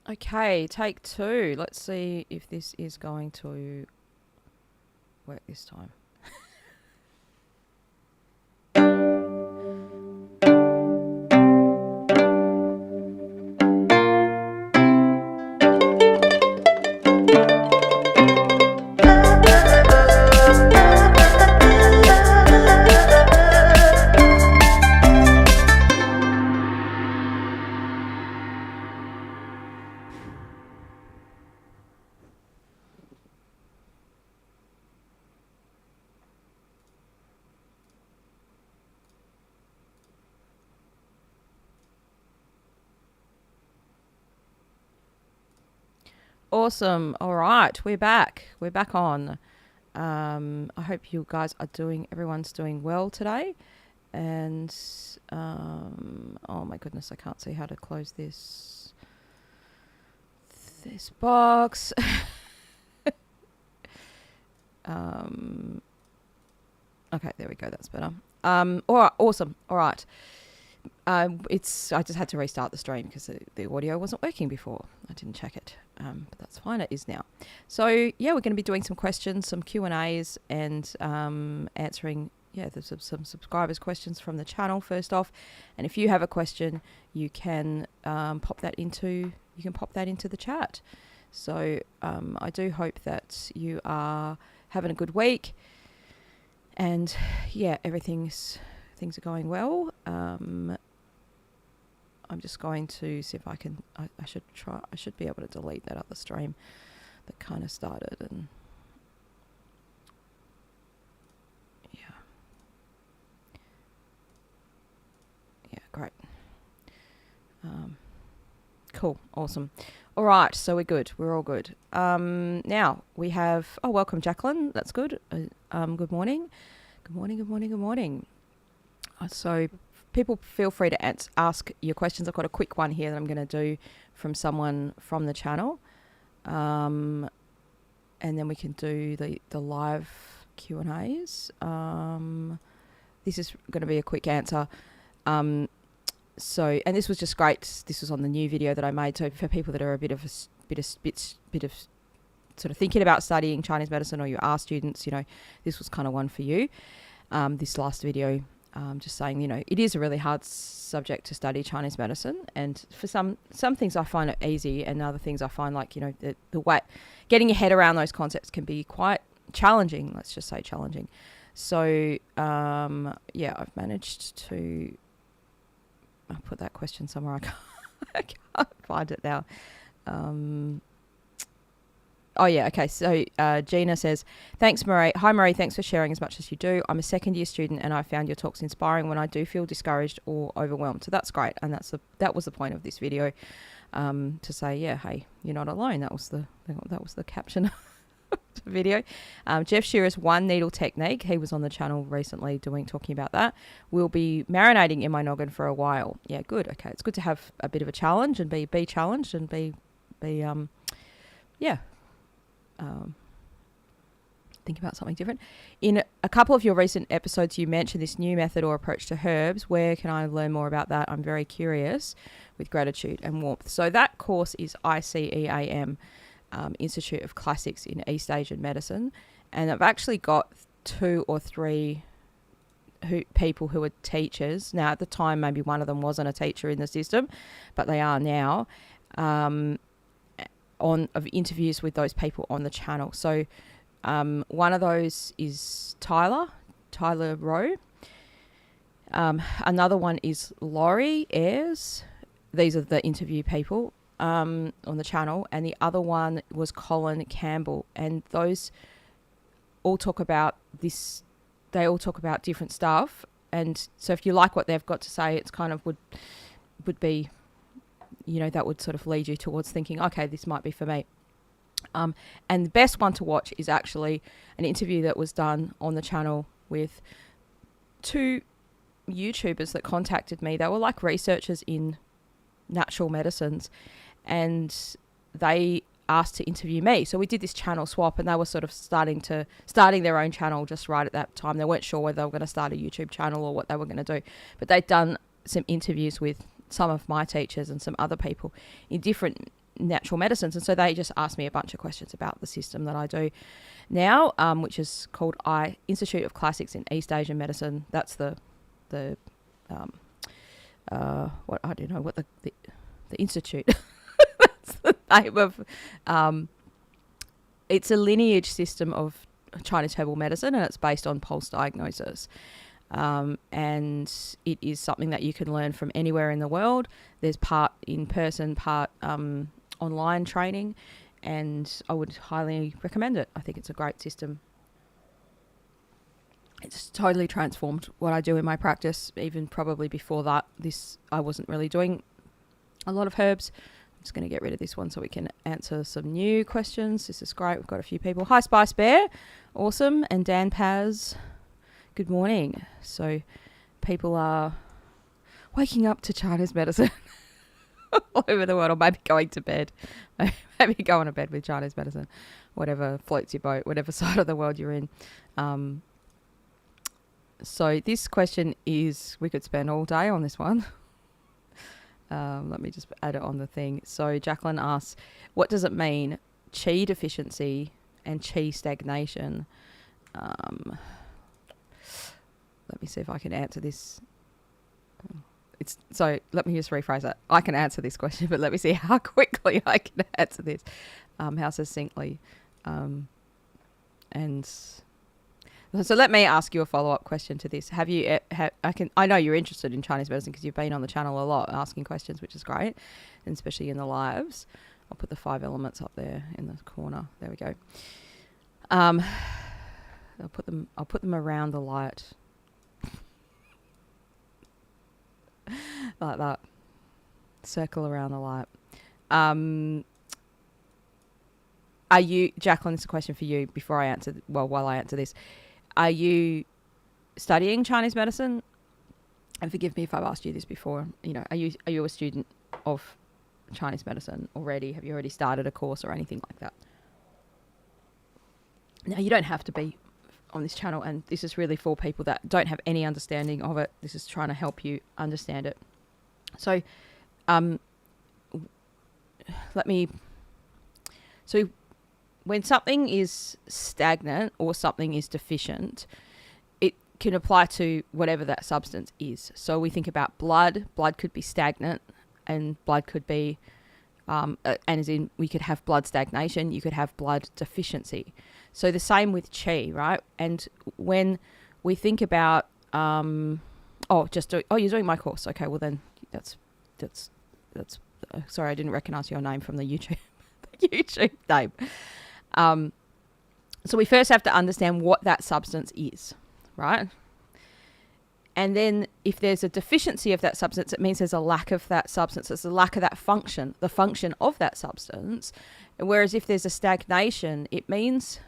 Okay, take two. Let's see if this is going to work this time. Awesome. All right, we're back. We're back on. I hope you guys are everyone's doing well today. And, oh my goodness, I can't see how to close this box. Okay, there we go. That's better. All right, awesome. All right. I just had to restart the stream because the audio wasn't working before. I didn't check it, but that's fine. It is now. So yeah, we're going to be doing some questions, some Q&As, and answering there's some subscribers' questions from the channel first off. And if you have a question, you can pop that into the chat. So I do hope that you are having a good week, and yeah, things are going well. I'm just going to see if I can. I should be able to delete that other stream that kind of started, and yeah, great. Cool, awesome. All right, so we're good. We're all good. Now we have. Oh, welcome, Jacqueline. That's good. Good morning. Good morning. Good morning. Good morning. So people feel free to ask your questions. I've got a quick one here that I'm going to do from someone from the channel. And then we can do the live Q&As. This is going to be a quick answer. And this was just great. This was on the new video that I made. So for people that are a bit of sort of thinking about studying Chinese medicine, or you are students, this was kind of one for you. This last video, just saying, it is a really hard subject to study, Chinese medicine. And for some things I find it easy, and other things I find like, the way getting your head around those concepts can be quite challenging. Let's just say challenging. So, I've managed to put that question somewhere. I can't find it now. Oh, yeah. Okay. So Gina says, thanks, Marie. Hi, Marie. Thanks for sharing as much as you do. I'm a second year student, and I found your talks inspiring when I do feel discouraged or overwhelmed. So that's great. And that was the point of this video, to say, yeah, hey, you're not alone. That was the caption of the video. Jeff Shearer's one needle technique. He was on the channel recently talking about that. Will be marinating in my noggin for a while. Yeah, good. Okay. It's good to have a bit of a challenge and be challenged and think about something different. In a couple of your recent episodes, you mentioned this new method or approach to herbs. Where can I learn more about that? I'm very curious, with gratitude and warmth. So that course is ICEAM, Institute of Classics in East Asian Medicine. And I've actually got 2 or 3 people who are teachers. Now, at the time, maybe one of them wasn't a teacher in the system, but they are now. Of interviews with those people on the channel. So one of those is Tyler Rowe. Another one is Laurie Ayres. These are the interview people on the channel. And the other one was Colin Campbell. And those all talk about this. They all talk about different stuff. And so if you like what they've got to say, it's kind of would be, that would sort of lead you towards thinking, okay, this might be for me. And the best one to watch is actually an interview that was done on the channel with 2 YouTubers that contacted me. They were like researchers in natural medicines, and they asked to interview me. So we did this channel swap, and they were sort of starting their own channel just right at that time. They weren't sure whether they were going to start a YouTube channel or what they were going to do, but they'd done some interviews with some of my teachers and some other people in different natural medicines. And so they just asked me a bunch of questions about the system that I do now, which is called Institute of Classics in East Asian Medicine. That's the what I don't know what the institute. That's the name of. It's a lineage system of Chinese herbal medicine, and it's based on pulse diagnosis. And it is something that you can learn from anywhere in the world. There's part in person, part online training, and I would highly recommend it. I think it's a great system. It's totally transformed what I do in my practice. Even probably before that, I wasn't really doing a lot of herbs. I'm just going to get rid of this one so we can answer some new questions. This is great. We've got a few people. Hi, Spice Bear. Awesome. And Dan Paz. Good morning. So people are waking up to Chinese medicine all over the world, or maybe going to bed. Maybe going to bed with Chinese medicine, whatever floats your boat, whatever side of the world you're in. So this question is, we could spend all day on this one. Let me just add it on the thing. So Jacqueline asks, what does it mean, qi deficiency and qi stagnation? Let me see if I can answer this. So let me just rephrase that. I can answer this question, but let me see how quickly I can answer this, how succinctly. And so let me ask you a follow-up question to this. Have you? I know you're interested in Chinese medicine because you've been on the channel a lot asking questions, which is great, and especially in the lives. I'll put the 5 elements up there in the corner. There we go. I'll put them around the light. Like that. Circle around the light. Are you, Jacqueline, this is a question for you before I answer, while I answer this. Are you studying Chinese medicine? And forgive me if I've asked you this before. Are you a student of Chinese medicine already? Have you already started a course or anything like that? Now, you don't have to be on this channel, and this is really for people that don't have any understanding of it. This is trying to help you understand it. So, when something is stagnant or something is deficient, it can apply to whatever that substance is. So we think about blood. Blood could be stagnant, and blood could be, and as in we could have blood stagnation, you could have blood deficiency. So the same with qi, right? And when we think about, you're doing my course. Okay, well then that's. Sorry, I didn't recognize your name from the YouTube name. So we first have to understand what that substance is, right? And then if there's a deficiency of that substance, it means there's a lack of that substance. There's a lack of that function, the function of that substance. Whereas if there's a stagnation, it means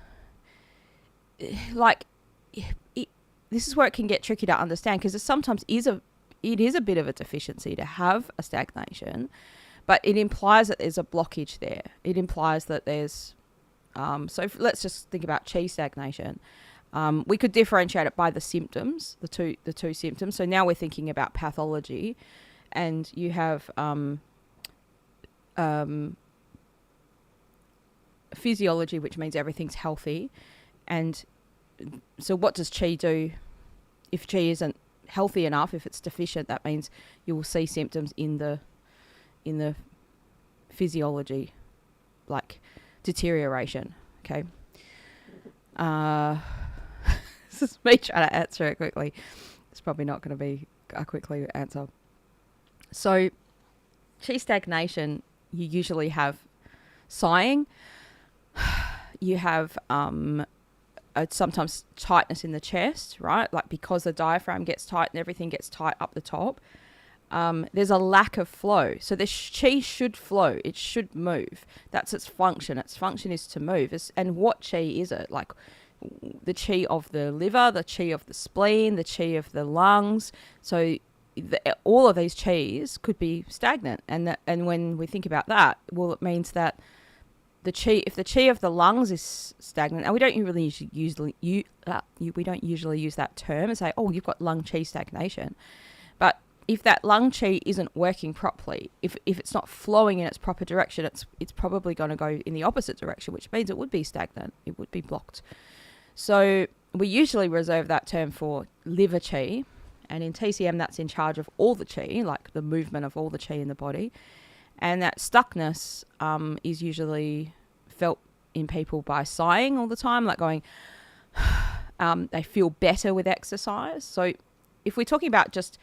this is where it can get tricky to understand, because it is a bit of a deficiency to have a stagnation, but it implies that there's a blockage there. It implies that there's let's just think about qi stagnation. We could differentiate it by the symptoms, the two symptoms. So now we're thinking about pathology, and you have physiology, which means everything's healthy. And so what does qi do? If qi isn't healthy enough, if it's deficient, that means you will see symptoms in the physiology, like deterioration. Okay. This is me trying to answer it quickly. It's probably not going to be a quickly answer. So qi stagnation, you usually have sighing. You have sometimes tightness in the chest, right? Like because the diaphragm gets tight and everything gets tight up the top. There's a lack of flow. So the qi should flow. It should move. That's its function. Its function is to move. And what qi is it? Like the qi of the liver, the qi of the spleen, the qi of the lungs. So all of these qis could be stagnant. And when we think about that, well, it means that if the qi of the lungs is stagnant, and we don't usually use that term and say, oh, you've got lung qi stagnation. But if that lung qi isn't working properly, if it's not flowing in its proper direction, it's probably going to go in the opposite direction, which means it would be stagnant, it would be blocked. So we usually reserve that term for liver qi, and in TCM that's in charge of all the qi, like the movement of all the qi in the body. And that stuckness is usually felt in people by sighing all the time, like going, they feel better with exercise. So if we're talking about just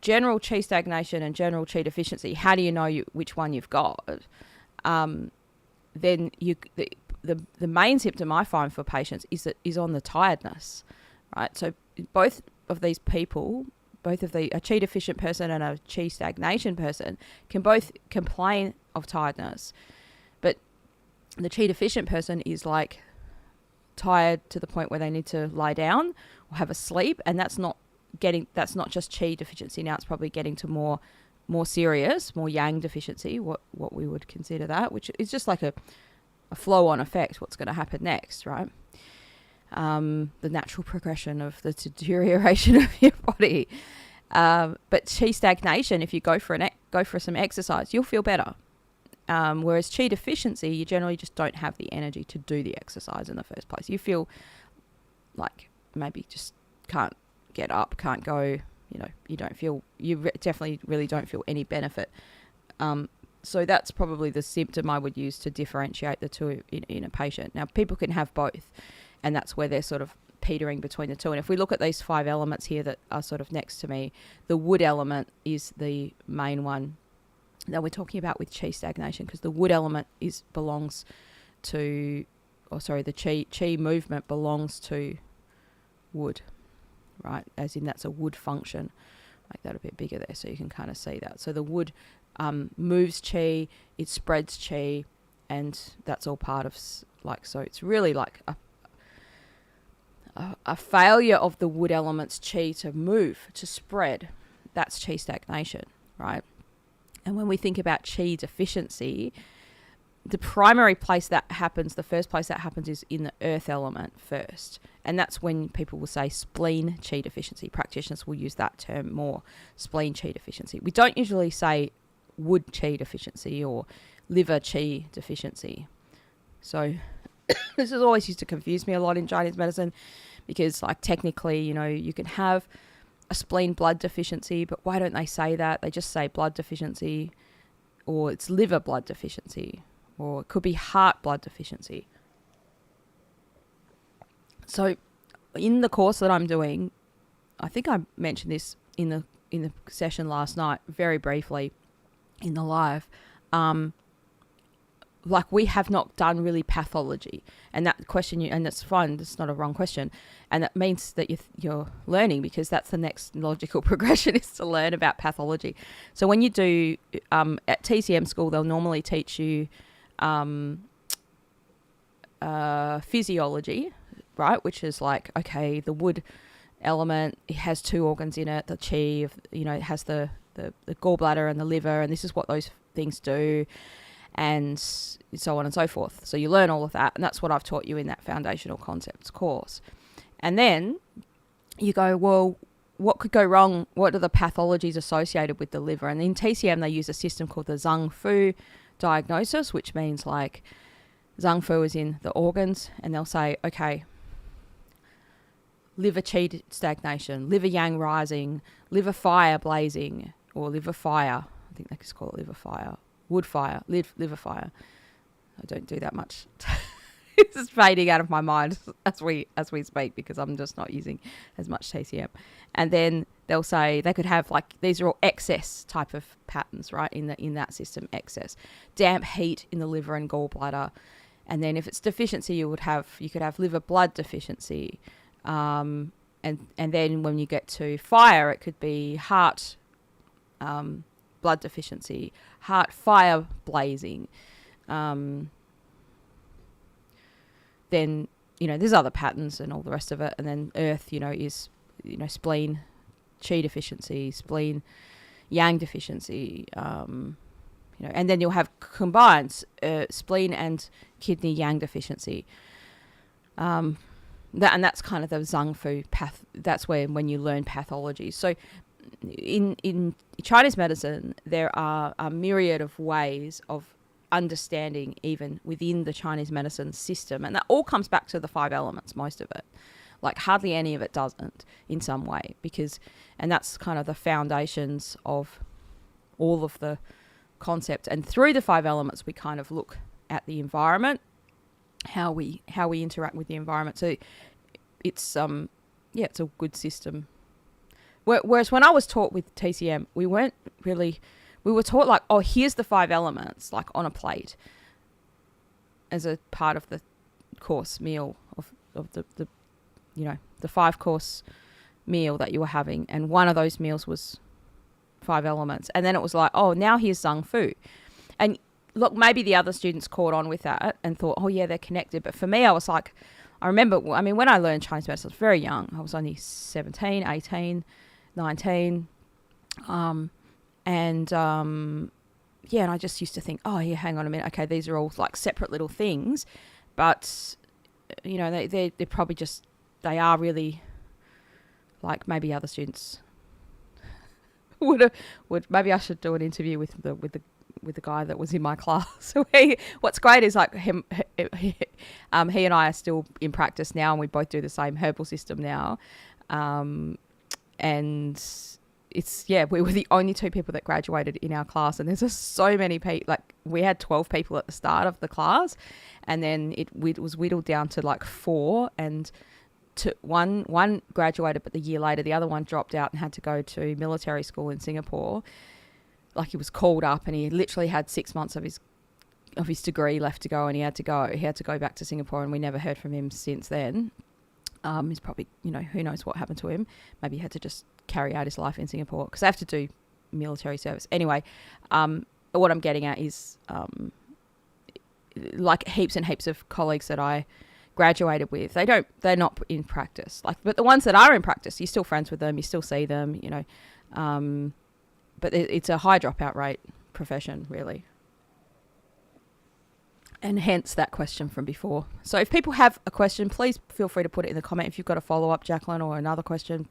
general qi stagnation and general qi deficiency, how do you know which one you've got? Then the main symptom I find for patients is on the tiredness, right? So both of these people, a qi deficient person and a qi stagnation person, can both complain of tiredness, but the qi deficient is tired to the point where they need to lie down or have a sleep, and that's not just qi deficiency. Now it's probably getting to more serious, more yang deficiency, what we would consider that, which is just like a flow-on effect, what's going to happen next, right? The natural progression of the deterioration of your body. But qi stagnation, if you go for some exercise, you'll feel better. Whereas qi deficiency, you generally just don't have the energy to do the exercise in the first place. You feel like maybe just can't get up, can't go, you definitely really don't feel any benefit. So that's probably the symptom I would use to differentiate the two in a patient. Now, people can have both, and that's where they're sort of petering between the two. And if we look at these 5 elements here that are sort of next to me, the wood element is the main one that we're talking about with qi stagnation, because the wood element belongs to, the qi movement belongs to wood, right? As in that's a wood function. Make that a bit bigger there so you can kind of see that. So the wood moves qi, it spreads qi, and that's all part of so it's really like a failure of the wood element's qi to move, to spread. That's qi stagnation, right? And when we think about qi deficiency, the primary place that happens, the first place that happens is in the earth element first. And that's when people will say spleen qi deficiency. Practitioners will use that term more, spleen qi deficiency. We don't usually say wood qi deficiency or liver qi deficiency. So this has always used to confuse me a lot in Chinese medicine, because like technically, you can have a spleen blood deficiency, but why don't they say that? They just say blood deficiency, or it's liver blood deficiency, or it could be heart blood deficiency. So in the course that I'm doing, I think I mentioned this in the session last night very briefly in the live, we have not done really pathology, and that question, and that's fine, that's not a wrong question, and that means that you're learning, because that's the next logical progression, is to learn about pathology. So when you do at TCM school, they'll normally teach you physiology, right, which is like, okay, the wood element, it has 2 organs in it, the qi, it has the gallbladder and the liver, and this is what those things do, and so on and so forth. So you learn all of that, and that's what I've taught you in that foundational concepts course. And then you go, well, what could go wrong? What are the pathologies associated with the liver? And in TCM, they use a system called the Zhang Fu diagnosis, which means like Zhang Fu is in the organs, and they'll say, okay, liver qi stagnation, liver yang rising, liver fire blazing, or liver fire. I think they just call it liver fire. Wood fire, liver fire. I don't do that much. It's just fading out of my mind as we speak, because I'm just not using as much TCM. And then they'll say they could have these are all excess type of patterns, right? In that system, excess, damp heat in the liver and gallbladder. And then if it's deficiency, you could have liver blood deficiency. And then when you get to fire, it could be heart blood deficiency, heart fire blazing. Then, there's other patterns and all the rest of it. And then earth, is, spleen qi deficiency, spleen yang deficiency, and then you'll have combined spleen and kidney yang deficiency. And that's kind of the Zhang Fu path. That's when you learn pathology. So in Chinese medicine, there are a myriad of ways of understanding even within the Chinese medicine system. And that all comes back to the 5 elements, most of it. Like hardly any of it doesn't in some way, and that's kind of the foundations of all of the concepts. And through the 5 elements, we kind of look at the environment, how we interact with the environment. So it's it's a good system. Whereas when I was taught with TCM, we were taught like, oh, here's the 5 elements, like on a plate as a part of the course meal of the the 5-course meal that you were having. And one of those meals was 5 elements. And then it was like, oh, now here's Zhang Fu. And look, maybe the other students caught on with that and thought, oh yeah, they're connected. But for me, I was like, I remember, when I learned Chinese medicine, I was very young. I was only 17, 18, 19. And I just used to think, oh yeah, hang on a minute. Okay, these are all like separate little things. But, they're probably just, they are really, like, maybe other students would maybe I should do an interview with the guy that was in my class. What's great is like he and I are still in practice now, and we both do the same herbal system now, and it's we were the only 2 people that graduated in our class, and there's just so many people. Like, we had 12 people at the start of the class, and then it was whittled down to like 4, and one graduated, but the year later the other one dropped out and had to go to military school in Singapore. Like, he was called up, and he literally had 6 months of his degree left to go, and he had to go back to Singapore, and we never heard from him since then. He's probably, who knows what happened to him. Maybe he had to just carry out his life in Singapore, because I have to do military service anyway. What I'm getting at is like heaps and heaps of colleagues that I graduated with, they're not in practice, but the ones that are in practice, you're still friends with them, you still see them, but it's a high dropout rate profession, really. And hence that question from before. So if people have a question, please feel free to put it in the comment. If you've got a follow-up, Jacqueline, or another question,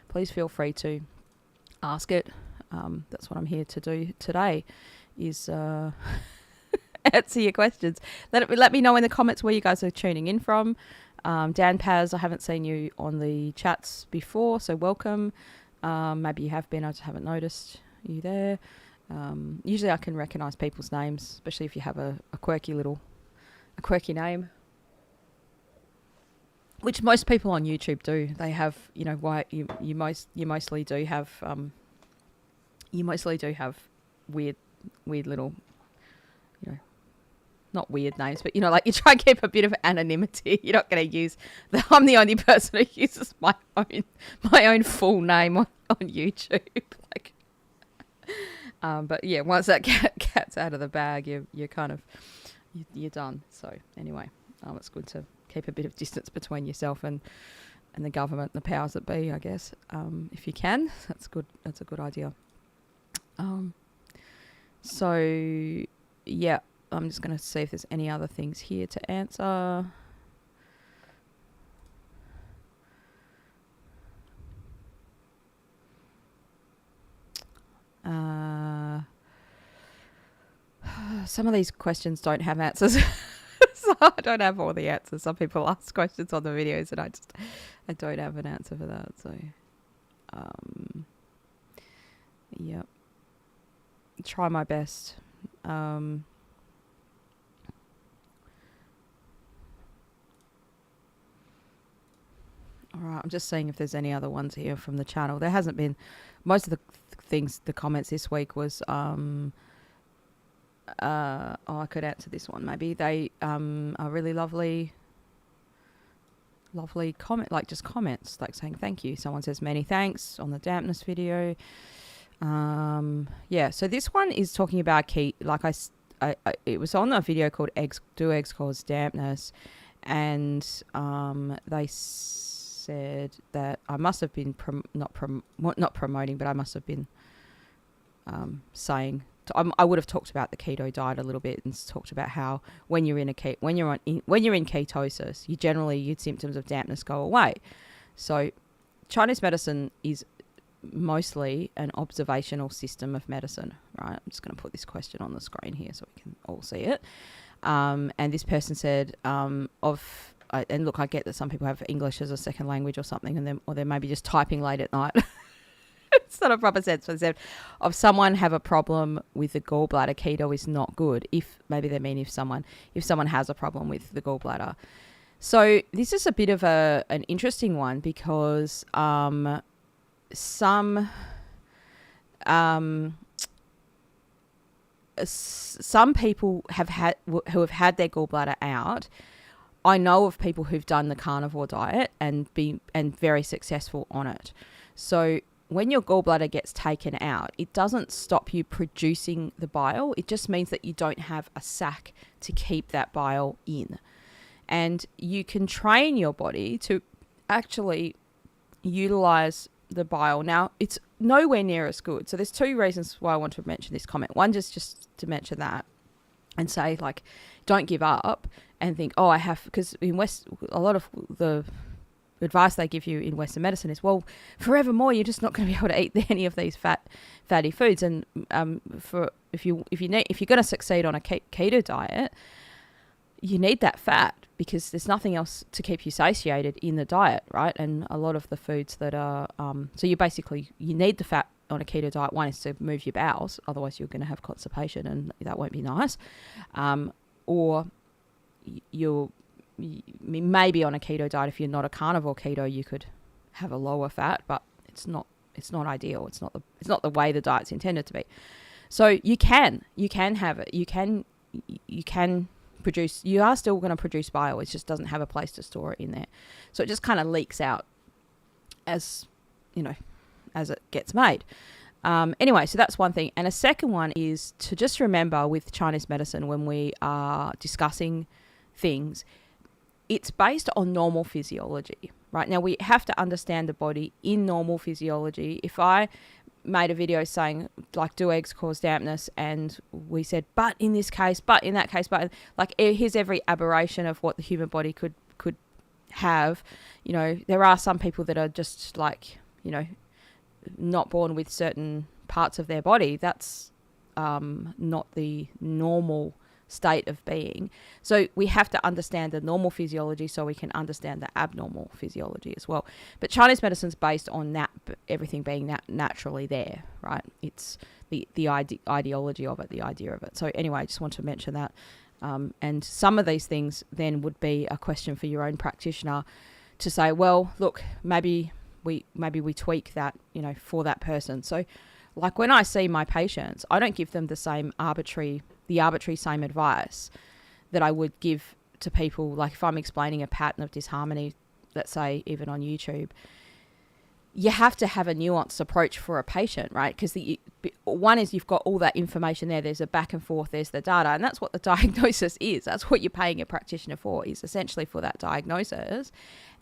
please feel free to ask it. That's what I'm here to do today, is answer your questions. Let me know in the comments where you guys are tuning in from. Dan Paz, I haven't seen you on the chats before, so welcome. Maybe you have been, I just haven't noticed you there. Usually I can recognize people's names, especially if you have a quirky name, which most people on YouTube do. They have, why you mostly do have weird little, not weird names, but like you try and keep a bit of anonymity. You're not going to use I'm the only person who uses my own full name on YouTube. Like, but yeah, once that cat's out of the bag, you're kind of you're done. So anyway, it's good to keep a bit of distance between yourself and the government, the powers that be, I guess. If you can, that's good. That's a good idea. So yeah. I'm just going to see if there's any other things here to answer. Some of these questions don't have answers. So I don't have all the answers. Some people ask questions on the videos, and I don't have an answer for that. So, yeah, try my best. All right, I'm just seeing if there's any other ones here from the channel. There hasn't been. Most of the comments this week was, I could answer this one maybe. They are really lovely comment, like just comments, like saying thank you. Someone says many thanks on the dampness video. Yeah, so this one is talking about key, like it was on a video called Do Eggs Cause Dampness, and they said that I must have been not promoting, but I must have been saying I would have talked about the keto diet a little bit and talked about how when you're in ketosis, your symptoms of dampness go away. So Chinese medicine is mostly an observational system of medicine, right? I'm just going to put this question on the screen here so we can all see it. And this person said, and look, I get that some people have English as a second language or something, or they're maybe just typing late at night. It's not a proper sense. But they said, of someone have a problem with the gallbladder, keto is not good. If someone has a problem with the gallbladder. So this is a bit of an interesting one because some people who have had their gallbladder out. I know of people who've done the carnivore diet and very successful on it. So when your gallbladder gets taken out, it doesn't stop you producing the bile. It just means that you don't have a sac to keep that bile in. And you can train your body to actually utilize the bile. Now, it's nowhere near as good. So there's two reasons why I want to mention this comment. One, just to mention that and say, like, don't give up and think, oh, I have, because a lot of the advice they give you in Western medicine is, well, forevermore, you're just not going to be able to eat any of these fatty foods. And if you're going to succeed on a keto diet, you need that fat because there's nothing else to keep you satiated in the diet, right? And a lot of the foods that are, so you need the fat on a keto diet. One is to move your bowels, otherwise you're going to have constipation and that won't be nice. Or maybe on a keto diet, if you're not a carnivore keto, you could have a lower fat, but it's not ideal. It's not the way the diet's intended to be. So you can have it. You can produce, you are still going to produce bile. It just doesn't have a place to store it in there. So it just kind of leaks out as it gets made. Anyway, so that's one thing. And a second one is to just remember with Chinese medicine, when we are discussing things, it's based on normal physiology, right? Now, we have to understand the body in normal physiology. If I made a video saying, like, do eggs cause dampness? And we said, but in this case, but in that case, but like, here's every aberration of what the human body could have. There are some people that are just like, not born with certain parts of their body. That's not the normal state of being. So we have to understand the normal physiology so we can understand the abnormal physiology as well. But Chinese medicine's based on everything being naturally there, right? It's the ideology of it, the idea of it. So anyway, I just want to mention that. And some of these things then would be a question for your own practitioner to say, well, look, maybe we tweak that, for that person. So like when I see my patients, I don't give them the arbitrary same advice that I would give to people. Like if I'm explaining a pattern of disharmony, let's say even on YouTube, you have to have a nuanced approach for a patient, right? Because one is you've got all that information there. There's a back and forth. There's the data, and that's what the diagnosis is. That's what you're paying a practitioner for, is essentially for that diagnosis,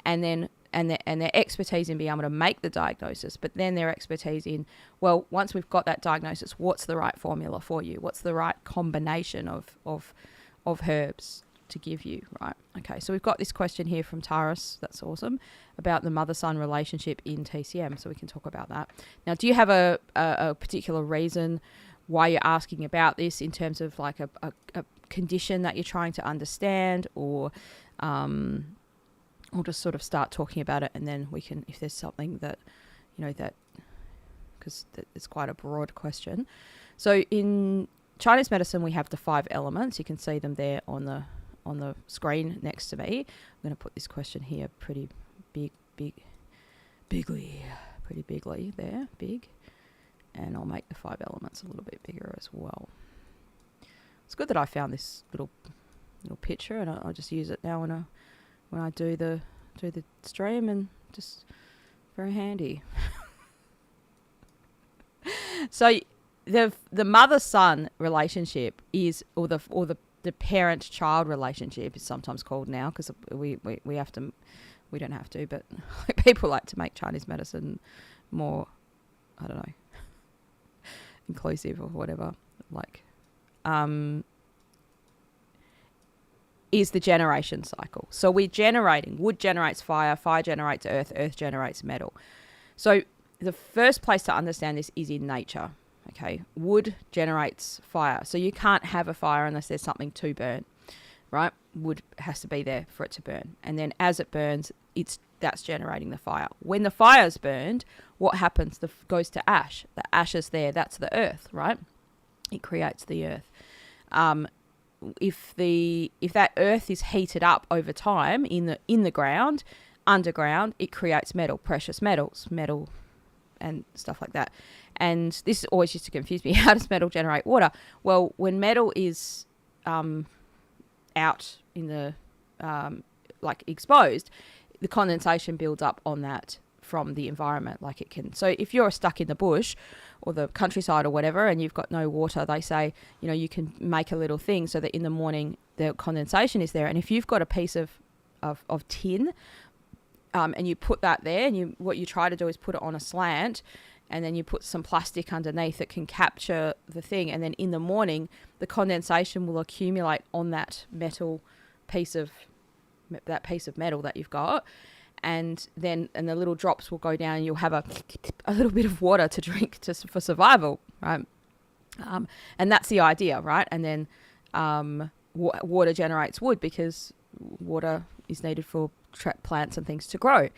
and then their expertise in being able to make the diagnosis, but then their expertise in, well, once we've got that diagnosis, what's the right formula for you? What's the right combination of herbs to give you, right? Okay, so we've got this question here from Taurus, that's awesome, about the mother-son relationship in TCM, so we can talk about that. Now, do you have a particular reason why you're asking about this in terms of like a condition that you're trying to understand, or we'll just sort of start talking about it, and then we can, if there's something that, because it's quite a broad question. So in Chinese medicine, we have the 5 elements. You can see them there on the screen next to me. I'm going to put this question here pretty bigly there, big. And I'll make the 5 elements a little bit bigger as well. It's good that I found this little picture, and I'll just use it now when I do the stream, and just very handy. So the mother-son relationship is, or the parent-child relationship is sometimes called now, because we don't have to, but people like to make Chinese medicine more, I don't know, inclusive or whatever. Like, is the generation cycle. So we're generating, wood generates fire, fire generates earth, earth generates metal. So the first place to understand this is in nature. Okay, wood generates fire. So you can't have a fire unless there's something to burn, right? Wood has to be there for it to burn. And then as it burns, that's generating the fire. When the fire's burned, what happens? Goes to ash. The ash is there. That's the earth, right? It creates the earth. If that earth is heated up over time in the ground, underground, it creates metal, precious metals, metal and stuff like that. And this always used to confuse me. How does metal generate water? Well, when metal is out in the like exposed, the condensation builds up on that from the environment. Like it can. So if you're stuck in the bush or the countryside or whatever, and you've got no water, they say, you know, you can make a little thing so that in the morning the condensation is there. And if you've got a piece of tin, and you put that there, and what you try to do is put it on a slant, and then you put some plastic underneath that can capture the thing, and then in the morning the condensation will accumulate on that piece of metal that you've got, and the little drops will go down, and you'll have a little bit of water to drink for survival, right? And that's the idea, right? And then water generates wood because water is needed for plants and things to grow.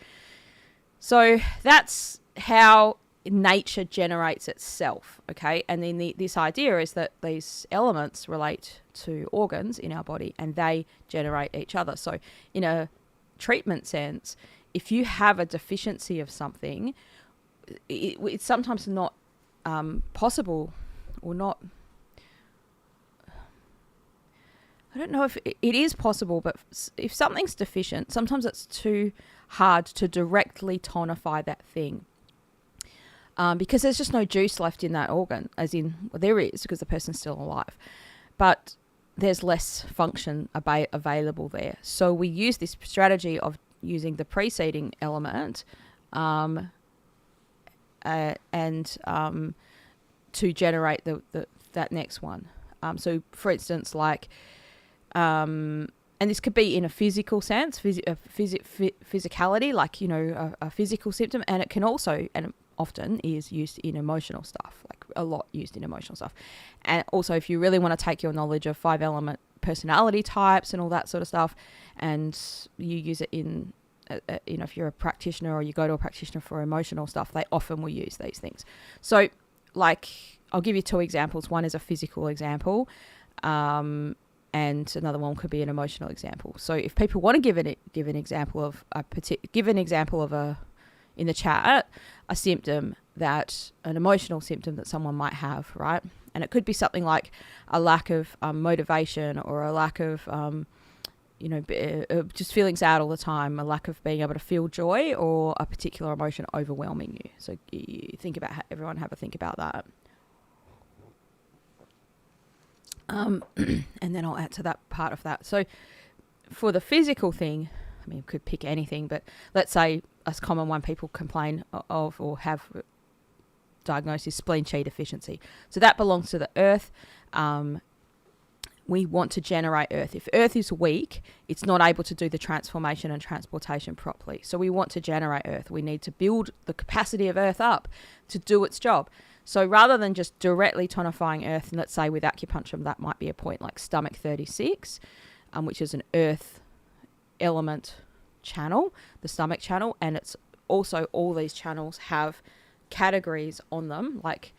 So that's how nature generates itself, okay? And then this idea is that these elements relate to organs in our body and they generate each other. So in a treatment sense, if you have a deficiency of something, it's sometimes not possible or not. I don't know if it is possible, but if something's deficient, sometimes it's too hard to directly tonify that thing. Because there's just no juice left in that organ, as in, well, there is because the person's still alive, but there's less function available there. So we use this strategy of using the preceding element and to generate that next one. So for instance, like, and this could be in a physical sense, physicality, like, you know, a physical symptom, and it can also, and often is used in emotional stuff, like a lot used in emotional stuff. And also if you really want to take your knowledge of 5-element personality types and all that sort of stuff, and you use it in, you know, if you're a practitioner or you go to a practitioner for emotional stuff, they often will use these things. So like, I'll give you 2 examples. One is a physical example, and another one could be an emotional example. So if people want to give an example of in the chat, a symptom an emotional symptom that someone might have, right? And it could be something like a lack of motivation, or a lack of, just feeling sad all the time, a lack of being able to feel joy, or a particular emotion overwhelming you. So you think about everyone have a think about that. And then I'll add to that part of that. So for the physical thing, I mean, you could pick anything, but let's say a common one people complain of or have diagnosed is spleen chi deficiency. So that belongs to the earth. We want to generate earth. If earth is weak, it's not able to do the transformation and transportation properly. So we want to generate earth. We need to build the capacity of earth up to do its job. So rather than just directly tonifying earth, and let's say with acupuncture, that might be a point like stomach 36, which is an earth element channel, the stomach channel. And it's also, all these channels have categories on them, like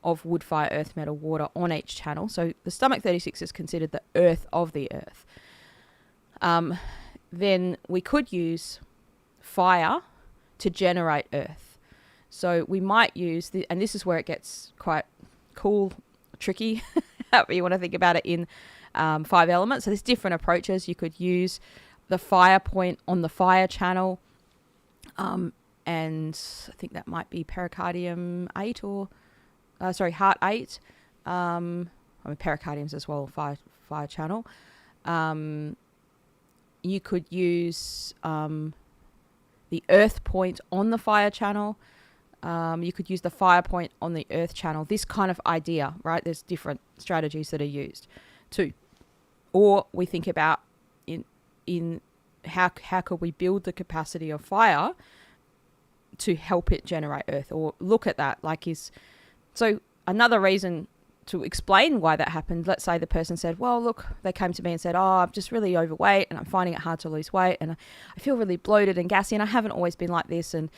of wood, fire, earth, metal, water on each channel. So the stomach 36 is considered the earth of the earth. Then we could use fire to generate earth. So we might use and this is where it gets quite cool, tricky, however you want to think about it in 5 elements. So there's different approaches. You could use the fire point on the fire channel, and I think that might be pericardium 8 or heart 8. I mean, pericardium's as well, fire channel. You could use the earth point on the fire channel. You could use the fire point on the earth channel. This kind of idea, right? There's different strategies that are used too. Or we think about in how could we build the capacity of fire to help it generate earth, or look at that so another reason to explain why that happened. Let's say the person said, well, look, they came to me and said, I'm just really overweight and I'm finding it hard to lose weight and I feel really bloated and gassy and I haven't always been like this. And,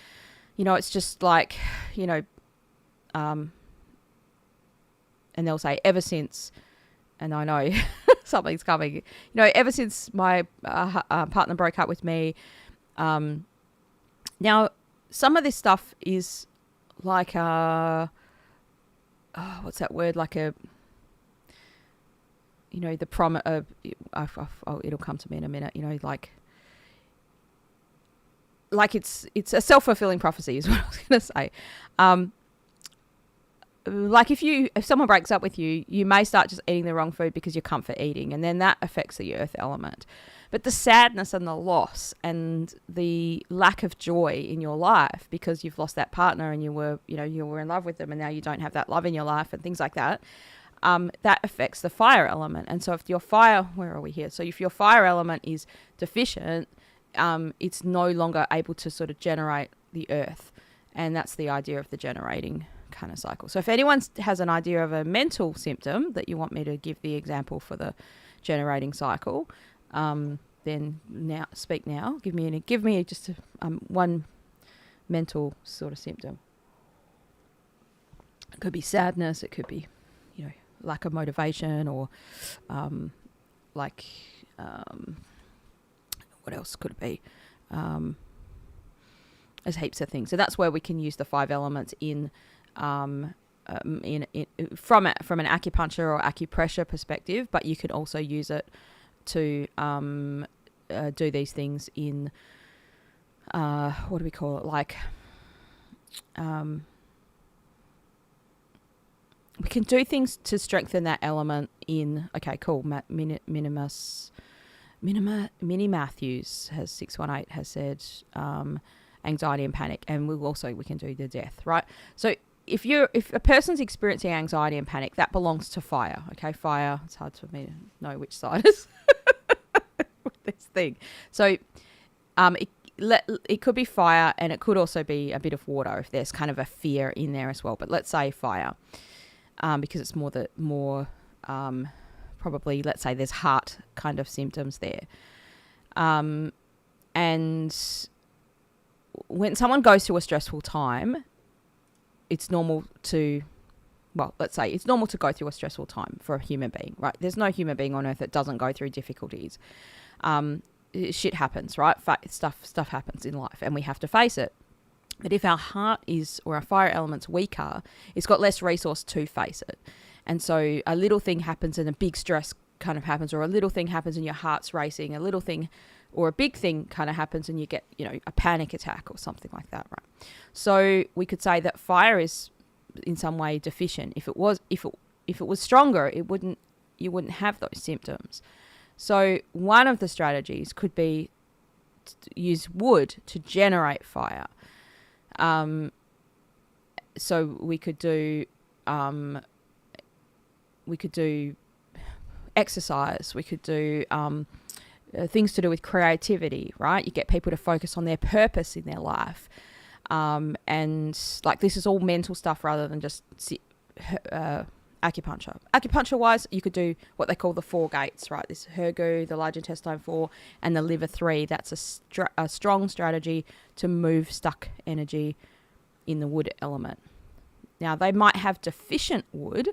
it's just like, and they'll say ever since, and I know something's coming, ever since my partner broke up with me. Now, some of this stuff is like what's that word? Like the promise of, it'll come to me in a minute, like it's a self-fulfilling prophecy is what I was going to say. Like if someone breaks up with you, you may start just eating the wrong food because you're comfort eating, and then that affects the earth element. But the sadness and the loss and the lack of joy in your life because you've lost that partner and you were in love with them and now you don't have that love in your life and things like that, that affects the fire element. And so if your fire, where are we here? So if your fire element is deficient, it's no longer able to sort of generate the earth. And that's the idea of the generating kind of cycle. So if anyone has an idea of a mental symptom that you want me to give the example for the generating cycle, then speak now. Give me just one mental sort of symptom. It could be sadness. It could be, lack of motivation, or what else could it be? There's heaps of things. So that's where we can use the 5 elements from an acupuncture or acupressure perspective, but you could also use it to do these things in what do we call it? We can do things to strengthen that element in. Okay, cool. Minnie Matthews has 618 has said anxiety and panic, and we can do the death, right? So if a person's experiencing anxiety and panic, that belongs to fire. Okay, fire. It's hard for me to know which side is this thing. So it could be fire, and it could also be a bit of water if there's kind of a fear in there as well. But let's say fire, because it's more probably, let's say there's heart kind of symptoms there. And when someone goes through a stressful time, it's normal to go through a stressful time for a human being, right? There's no human being on earth that doesn't go through difficulties. Shit happens, right? Stuff happens in life, and we have to face it. But if our heart or our fire element's weaker, it's got less resource to face it. And so a little thing happens and a big stress kind of happens, or a little thing happens and your heart's racing, a little thing or a big thing kind of happens and you get, a panic attack or something like that, right? So we could say that fire is in some way deficient. If it was stronger, you wouldn't have those symptoms. So one of the strategies could be to use wood to generate fire. So we could do exercise. We could do things to do with creativity, right? You get people to focus on their purpose in their life. And like this is all mental stuff rather than just acupuncture. Acupuncture-wise, you could do what they call the 4 gates, right? This Hergu, the large intestine 4, and the liver 3. That's a strong strategy to move stuck energy in the wood element. Now, they might have deficient wood,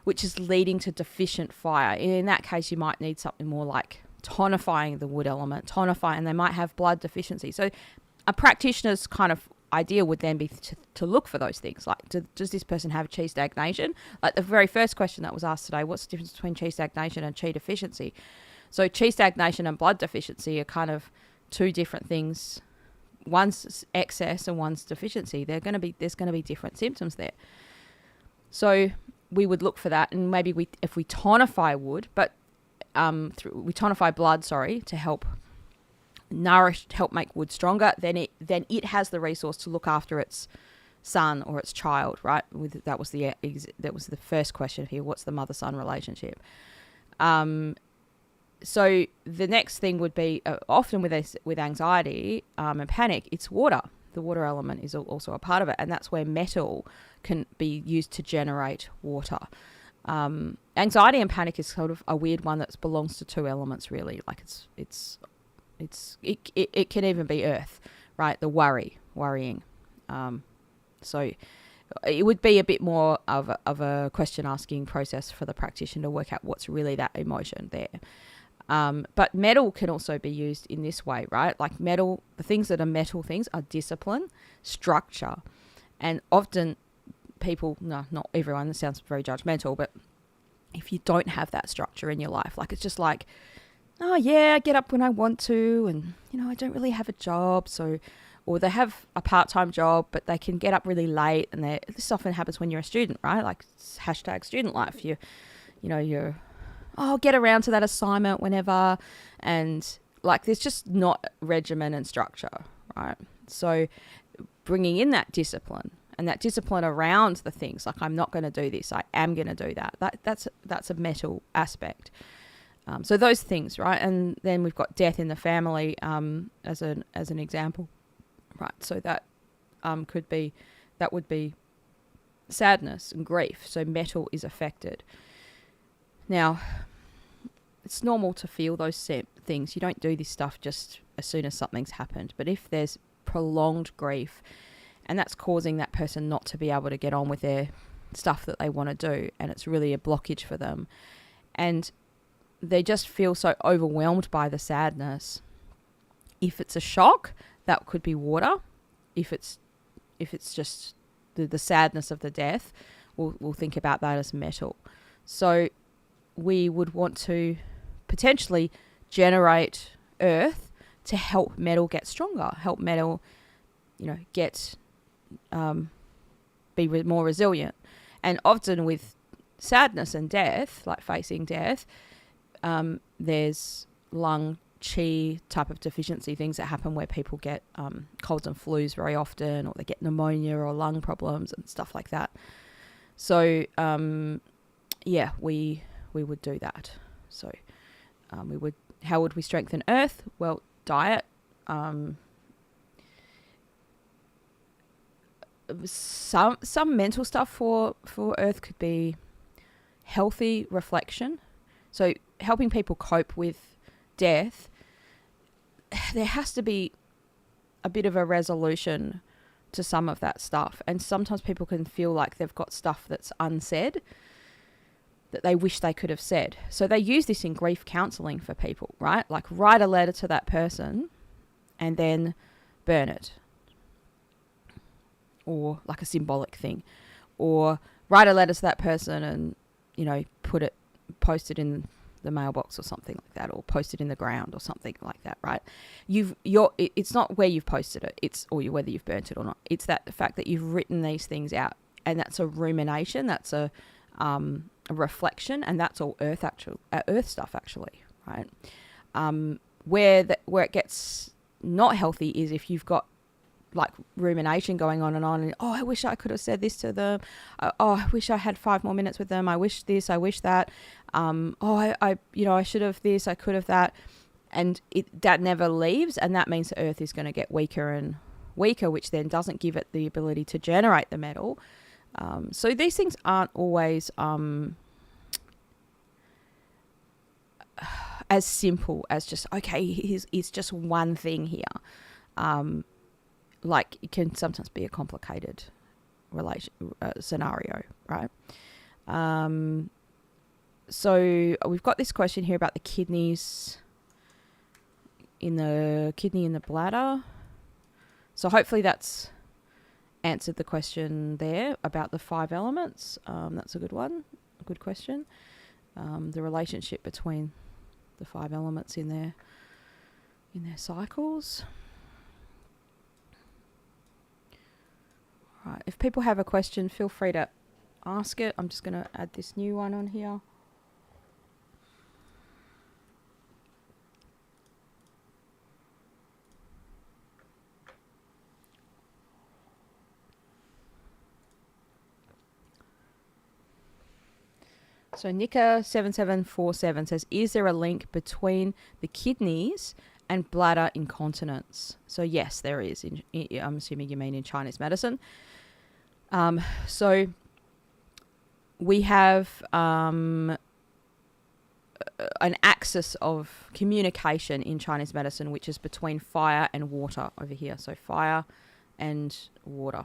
which is leading to deficient fire. In that case, you might need something more like tonifying the wood element, and they might have blood deficiency. So a practitioner's kind of idea would then be to look for those things. Like, does this person have chi stagnation? Like the very first question that was asked today, what's the difference between chi stagnation and chi deficiency? So chi stagnation and blood deficiency are kind of 2 different things. One's excess and one's deficiency. There's going to be different symptoms there. So we would look for that, and maybe if we tonify wood, but we tonify blood, to help make wood stronger, then it has the resource to look after its son or its child, right? That was the first question here. What's the mother-son relationship? So the next thing would be often with anxiety and panic, it's water. The water element is also a part of it, and that's where metal can be used to generate water. Anxiety and panic is sort of a weird one that belongs to two elements, really. Like it can even be earth, right? The worrying. So it would be a bit more of a question asking process for the practitioner to work out what's really that emotion there. But metal can also be used in this way, right? Like metal, the things that are metal things are discipline, structure, and often people, no, not everyone, this sounds very judgmental, but if you don't have that structure in your life, like it's just like, oh yeah, I get up when I want to, and I don't really have a job, so, or they have a part-time job, but they can get up really late, and this often happens when you're a student, right? Like hashtag student life, you're get around to that assignment whenever, and like there's just not regimen and structure, right? So bringing in that discipline and that discipline around the things, like I'm not going to do this, I am going to do that. That's a metal aspect. So those things, right? And then we've got death in the family as an example, right? So that would be sadness and grief. So metal is affected. Now, it's normal to feel those things. You don't do this stuff just as soon as something's happened. But if there's prolonged grief, and that's causing that person not to be able to get on with their stuff that they want to do, and it's really a blockage for them, and they just feel so overwhelmed by the sadness. If it's a shock, that could be water. If it's just the sadness of the death, we'll think about that as metal. So we would want to potentially generate earth to help metal get stronger, help metal, get be more resilient. And often with sadness and death, like facing death, there's lung chi type of deficiency, things that happen where people get colds and flus very often, or they get pneumonia or lung problems and stuff like that. So we would do that. So how would we strengthen earth? Well, diet. Some mental stuff for earth could be healthy reflection. So helping people cope with death, there has to be a bit of a resolution to some of that stuff. And sometimes people can feel like they've got stuff that's unsaid that they wish they could have said. So they use this in grief counselling for people, right? Like write a letter to that person and then burn it. Or like a symbolic thing. Or write a letter to that person and, post it in the mailbox or something like that, or post it in the ground or something like that, right? It's not where you've posted it, whether you've burnt it or not. It's the fact that you've written these things out, and that's a rumination, that's a reflection, and that's all earth stuff actually, right? Where it gets not healthy is if you've got like rumination going on, and I wish I could have said this to them. I wish I had 5 more minutes with them. I wish this, I wish that. I should have this, I could have that. And that never leaves, and that means the earth is going to get weaker and weaker, which then doesn't give it the ability to generate the metal. So these things aren't always as simple as just, okay, it's just one thing here. Like it can sometimes be a complicated scenario, right? So we've got this question here about the kidneys in the bladder. So hopefully that's answered the question there about the 5 elements. That's a good one, a good question. The relationship between the 5 elements in their cycles. Right. If people have a question, feel free to ask it. I'm just going to add this new one on here. So Nika7747 says, is there a link between the kidneys and bladder incontinence? So yes, there is. I'm assuming you mean in Chinese medicine. So we have an axis of communication in Chinese medicine, which is between fire and water over here. So fire and water.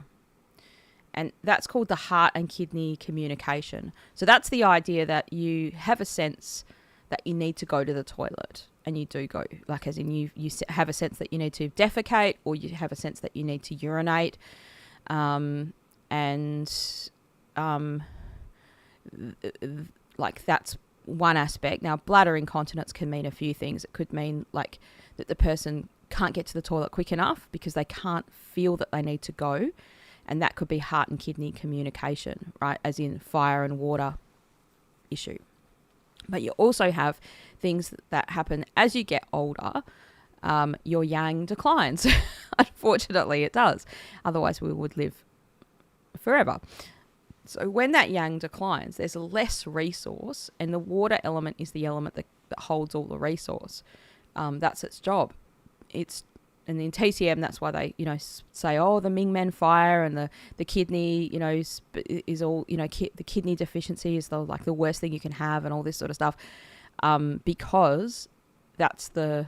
And that's called the heart and kidney communication. So that's the idea that you have a sense that you need to go to the toilet, and you do go, like as in you have a sense that you need to defecate, or you have a sense that you need to urinate. Like that's one aspect. Now, bladder incontinence can mean a few things. It could mean like that the person can't get to the toilet quick enough because they can't feel that they need to go. And that could be heart and kidney communication, right? As in fire and water issue. But you also have things that happen as you get older. Your yang declines. Unfortunately, it does. Otherwise, we would live forever. So when that yang declines, there's less resource, and the water element is the element that holds all the resource. That's its job. And in TCM, that's why they, say, oh, the Ming Men fire and the kidney, is all, the kidney deficiency is the worst thing you can have, and all this sort of stuff, because that's the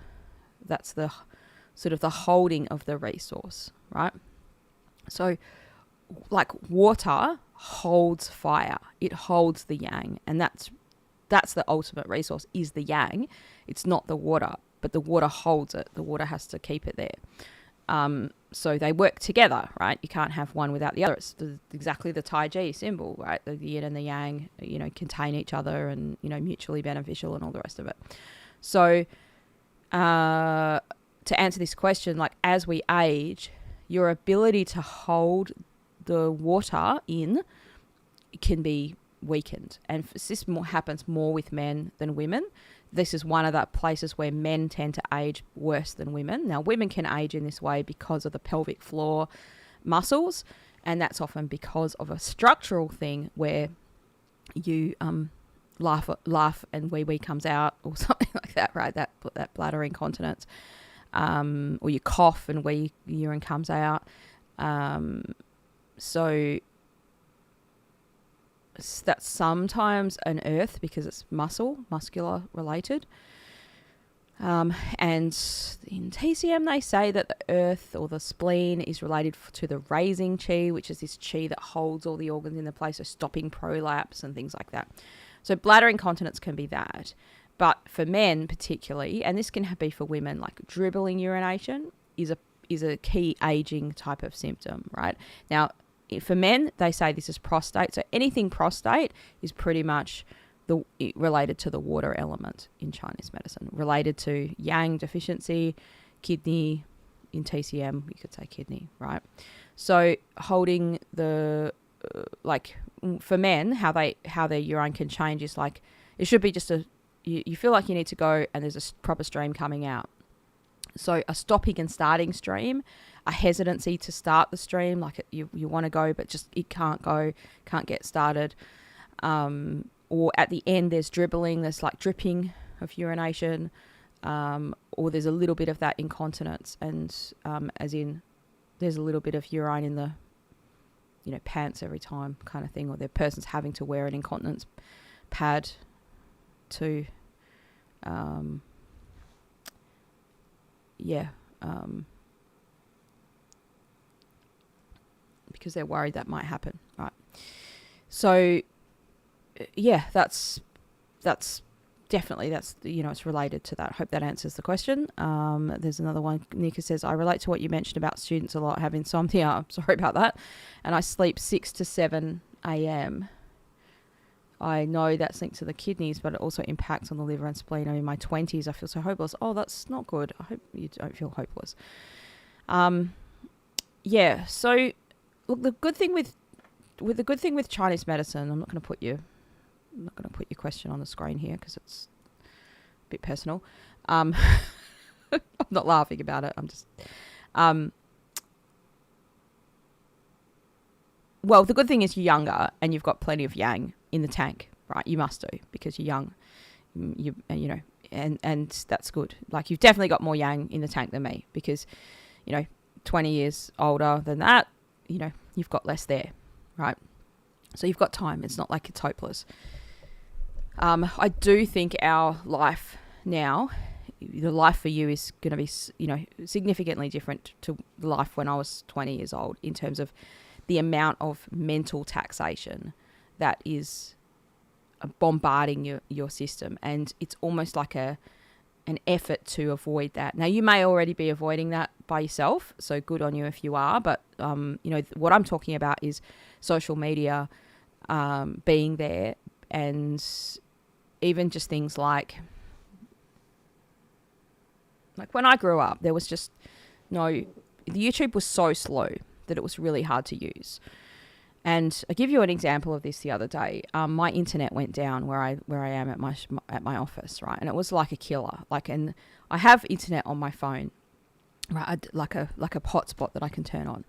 sort of the holding of the resource, right? So, like water holds fire, it holds the yang, and that's the ultimate resource is the yang. It's not the water. But the water holds it. The water has to keep it there. So they work together, right? You can't have one without the other. It's exactly the Tai Chi symbol, right? The yin and the yang, contain each other and, mutually beneficial and all the rest of it. So to answer this question, like as we age, your ability to hold the water in can be weakened. And this happens more with men than women. This is one of the places where men tend to age worse than women. Now, women can age in this way because of the pelvic floor muscles, and that's often because of a structural thing where you laugh and wee comes out or something like that, right? That bladder incontinence, or you cough and urine comes out. So that's sometimes an earth because it's muscular related. And in TCM, they say that the earth or the spleen is related to the raising chi, which is this chi that holds all the organs in the place, so stopping prolapse and things like that. So bladder incontinence can be that. But for men particularly, and this can be for women, like dribbling urination is a key aging type of symptom, right? Now, for men, they say this is prostate. So anything prostate is pretty much related to the water element in Chinese medicine, related to yang deficiency, kidney. In TCM, you could say kidney, right? So holding the for men, how their urine can change is like it should be just you feel like you need to go and there's a proper stream coming out. So a stopping and starting stream, a hesitancy to start the stream, like you want to go but just it can't get started, or at the end there's dribbling, there's like dripping of urination, or there's a little bit of that incontinence, and as in there's a little bit of urine in the pants every time kind of thing, or the person's having to wear an incontinence pad to because they're worried that might happen, right? So that's definitely it's related to that. Hope that answers the question. There's another one. Nika says, I relate to what you mentioned about students a lot have insomnia. I'm sorry about that. And I sleep 6 to 7 a.m. I know that's linked to the kidneys, but it also impacts on the liver and spleen. I'm in my 20s. I feel so hopeless. Oh, that's not good. I hope you don't feel hopeless. So look, the good thing with Chinese medicine, I'm not going to put your question on the screen here because it's a bit personal. I'm not laughing about it. I'm just, well, the good thing is you're younger and you've got plenty of yang in the tank. right? You must do because you're young. You know, and that's good. Like, you've definitely got more yang in the tank than me because, 20 years older than that, you've got less there, right? So you've got time. It's not like it's hopeless. I do think our life now, the life for you is going to be, significantly different to the life when I was 20 years old in terms of the amount of mental taxation that is bombarding your system. And it's almost like an effort to avoid that. Now, you may already be avoiding that by yourself, so good on you if you are. But, what I'm talking about is social media being there, and even just things like when I grew up, there was just the YouTube was so slow that it was really hard to use. And I'll give you an example of this the other day. My internet went down where I am at my office, right? And it was like a killer. And I have internet on my phone, right? Like a hotspot that I can turn on.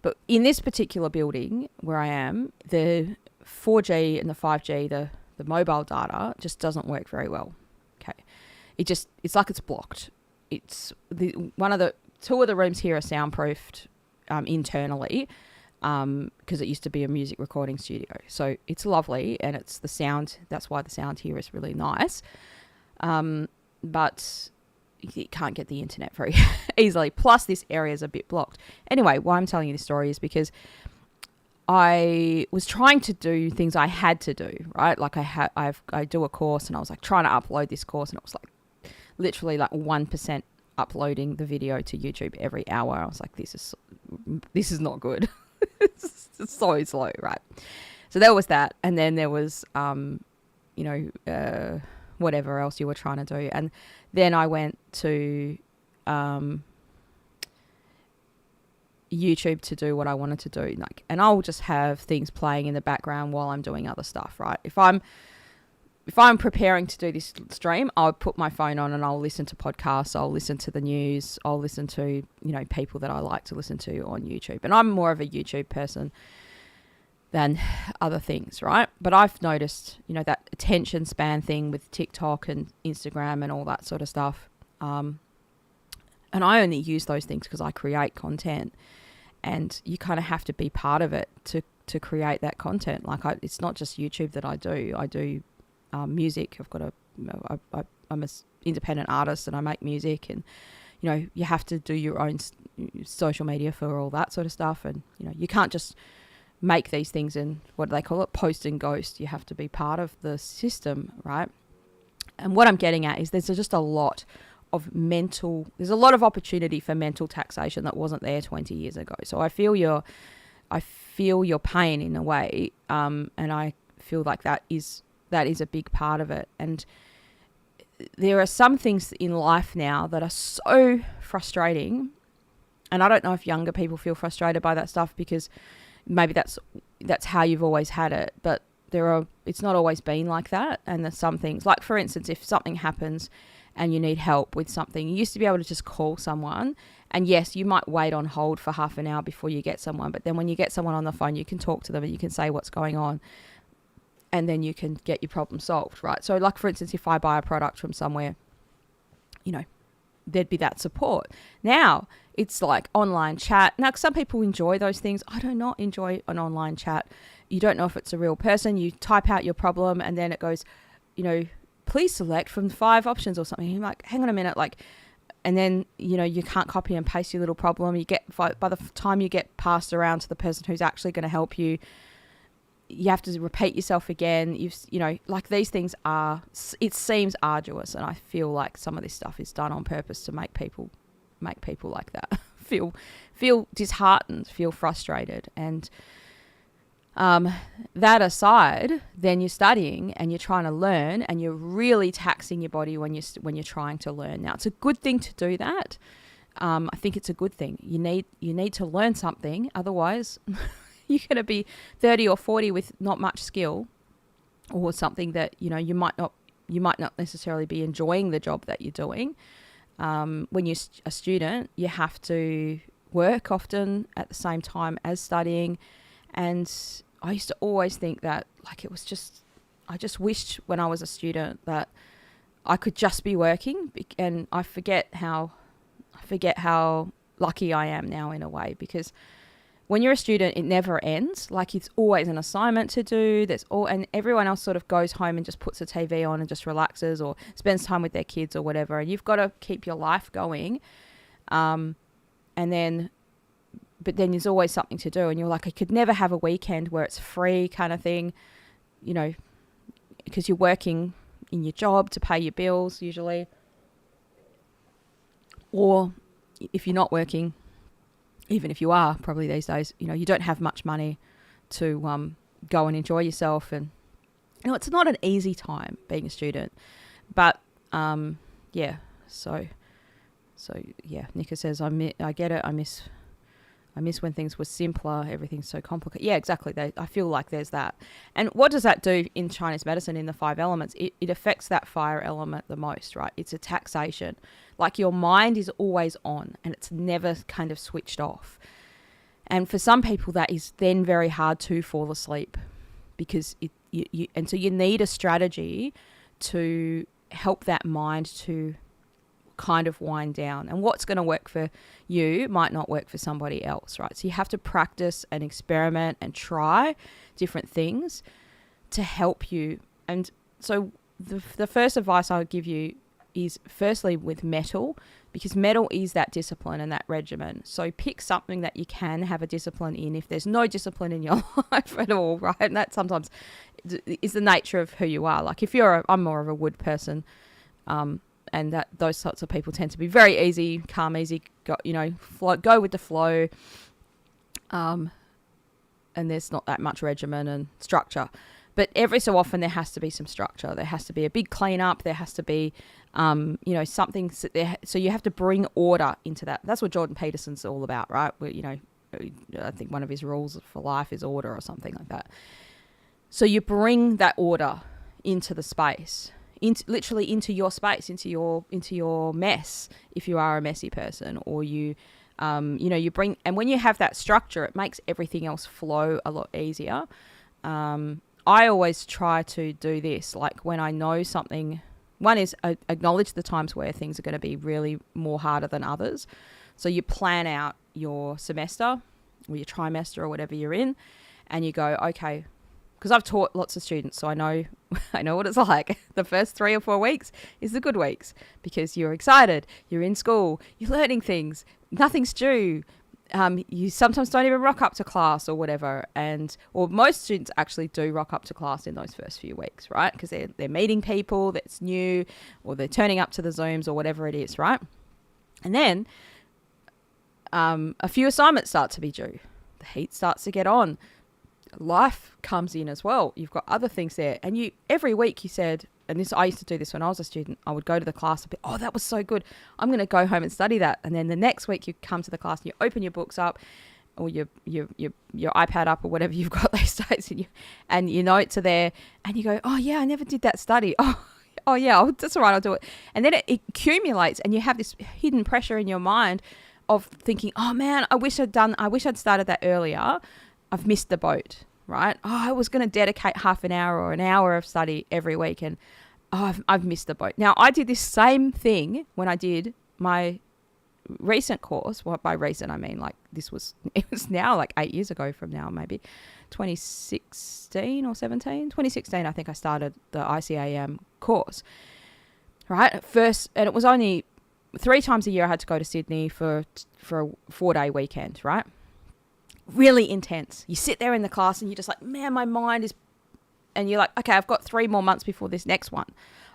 But in this particular building where I am, the 4G and the 5G, the mobile data just doesn't work very well. Okay, it's like it's blocked. It's two of the rooms here are soundproofed internally. Because it used to be a music recording studio. So it's lovely, and it's the sound. That's why the sound here is really nice. But you can't get the internet very easily. Plus, this area is a bit blocked. Anyway, why I'm telling you this story is because I was trying to do things I had to do, right? Like I do a course, and I was like trying to upload this course, and it was like literally like 1% uploading the video to YouTube every hour. I was like, this is not good. It's so slow, right? So there was that, and then there was whatever else you were trying to do, and then I went to YouTube to do what I wanted to do, and I'll just have things playing in the background while I'm doing other stuff, right? If I'm preparing to do this stream, I'll put my phone on and I'll listen to podcasts, I'll listen to the news, I'll listen to, people that I like to listen to on YouTube. And I'm more of a YouTube person than other things, right? But I've noticed, that attention span thing with TikTok and Instagram and all that sort of stuff. And I only use those things because I create content, and you kind of have to be part of it to create that content. It's not just YouTube that I do music. I'm an independent artist, and I make music, and you have to do your own social media for all that sort of stuff, and you can't just make these things and what do they call it, post and ghost. You have to be part of the system, right? And what I'm getting at is there's just a lot of opportunity for mental taxation that wasn't there 20 years ago. So I feel your pain in a way, and I feel like that is a big part of it. And there are some things in life now that are so frustrating, and I don't know if younger people feel frustrated by that stuff because maybe that's how you've always had it, but it's not always been like that. And there's some things, like for instance, if something happens and you need help with something, you used to be able to just call someone, and yes, you might wait on hold for half an hour before you get someone, but then when you get someone on the phone, you can talk to them and you can say what's going on, and then you can get your problem solved, right? So like, for instance, if I buy a product from somewhere, there'd be that support. Now, it's like online chat. Now, some people enjoy those things. I do not enjoy an online chat. You don't know if it's a real person. You type out your problem, and then it goes, please select from 5 options or something. You're like, hang on a minute, and then, you can't copy and paste your little problem. By the time you get passed around to the person who's actually going to help you, you have to repeat yourself again. These things it seems arduous, and I feel like some of this stuff is done on purpose to make people like that feel disheartened, feel frustrated. And that aside, then you're studying and you're trying to learn, and you're really taxing your body when you're trying to learn. Now, it's a good thing to do that. I think it's a good thing. You need to learn something, otherwise you're going to be 30 or 40 with not much skill, or something that you might not necessarily be enjoying the job that you're doing. When you're a student, you have to work often at the same time as studying. And I used to always think that it was just I just wished when I was a student that I could just be working, and I forget how lucky I am now in a way, because when you're a student, it never ends. Like, it's always an assignment to do. And everyone else sort of goes home and just puts the TV on and just relaxes or spends time with their kids or whatever. And you've got to keep your life going. But then there's always something to do. And you're like, I could never have a weekend where it's free kind of thing, because you're working in your job to pay your bills usually. Or if you're not working, even if you are, probably these days, you don't have much money to go and enjoy yourself. And, it's not an easy time being a student. But, yeah, so yeah, Nika says, I get it. I miss when things were simpler. Everything's so complicated. Yeah, exactly. I feel like there's that. And what does that do in Chinese medicine in the 5 elements? It affects that fire element the most, right? It's a taxation. Like, your mind is always on and it's never kind of switched off. And for some people, that is then very hard to fall asleep, because and so you need a strategy to help that mind to kind of wind down. And what's going to work for you might not work for somebody else, right? So you have to practice and experiment and try different things to help you. And so the first advice I would give you is, firstly, with metal, because metal is that discipline and that regimen. So pick something that you can have a discipline in if there's no discipline in your life at all, right? And that sometimes is the nature of who you are. Like, if I'm more of a wood person, and that those sorts of people tend to be very easy, calm, easy, go with the flow. And there's not that much regimen and structure. But every so often there has to be some structure. There has to be a big cleanup. There has to be, something. So you have to bring order into that. That's what Jordan Peterson's all about, right? Where, I think one of his rules for life is order or something like that. So you bring that order into the space, literally into your space, into your mess, if you are a messy person, or you bring, and when you have that structure, it makes everything else flow a lot easier. I always try to do this, like when I know something. One is acknowledge the times where things are going to be really more harder than others. So you plan out your semester or your trimester or whatever you're in, and you go, okay, because I've taught lots of students, so I know what it's like. The first 3 or 4 weeks is the good weeks, because you're excited, you're in school, you're learning things, nothing's due. You sometimes don't even rock up to class or whatever, or most students actually do rock up to class in those first few weeks, right? Because they're meeting people that's new, or they're turning up to the Zooms or whatever it is, right? And then a few assignments start to be due. The heat starts to get on. Life comes in as well. You've got other things there, and every week you said, and this, I used to do this when I was a student, I would go to the class and be, oh, that was so good, I'm going to go home and study that. And then the next week you come to the class and you open your books up, or your iPad up, or whatever you've got these days, and your notes are there, and you go, oh yeah, I never did that study. Oh yeah, that's all right, I'll do it. And then it accumulates, and you have this hidden pressure in your mind of thinking, oh man, I wish I'd started that earlier. I've missed the boat, right? Oh, I was going to dedicate half an hour or an hour of study every week, and I've missed the boat. Now, I did this same thing when I did my recent course. Well, by recent, I mean it was now like 8 years ago from now, maybe 2016 or 17. 2016, I think I started the ICAM course, right? At first, and it was only 3 times a year I had to go to Sydney for a 4-day weekend, right? Really intense. You sit there in the class and you're just like, man, my mind is, and you're like, okay, I've got 3 more months before this next one.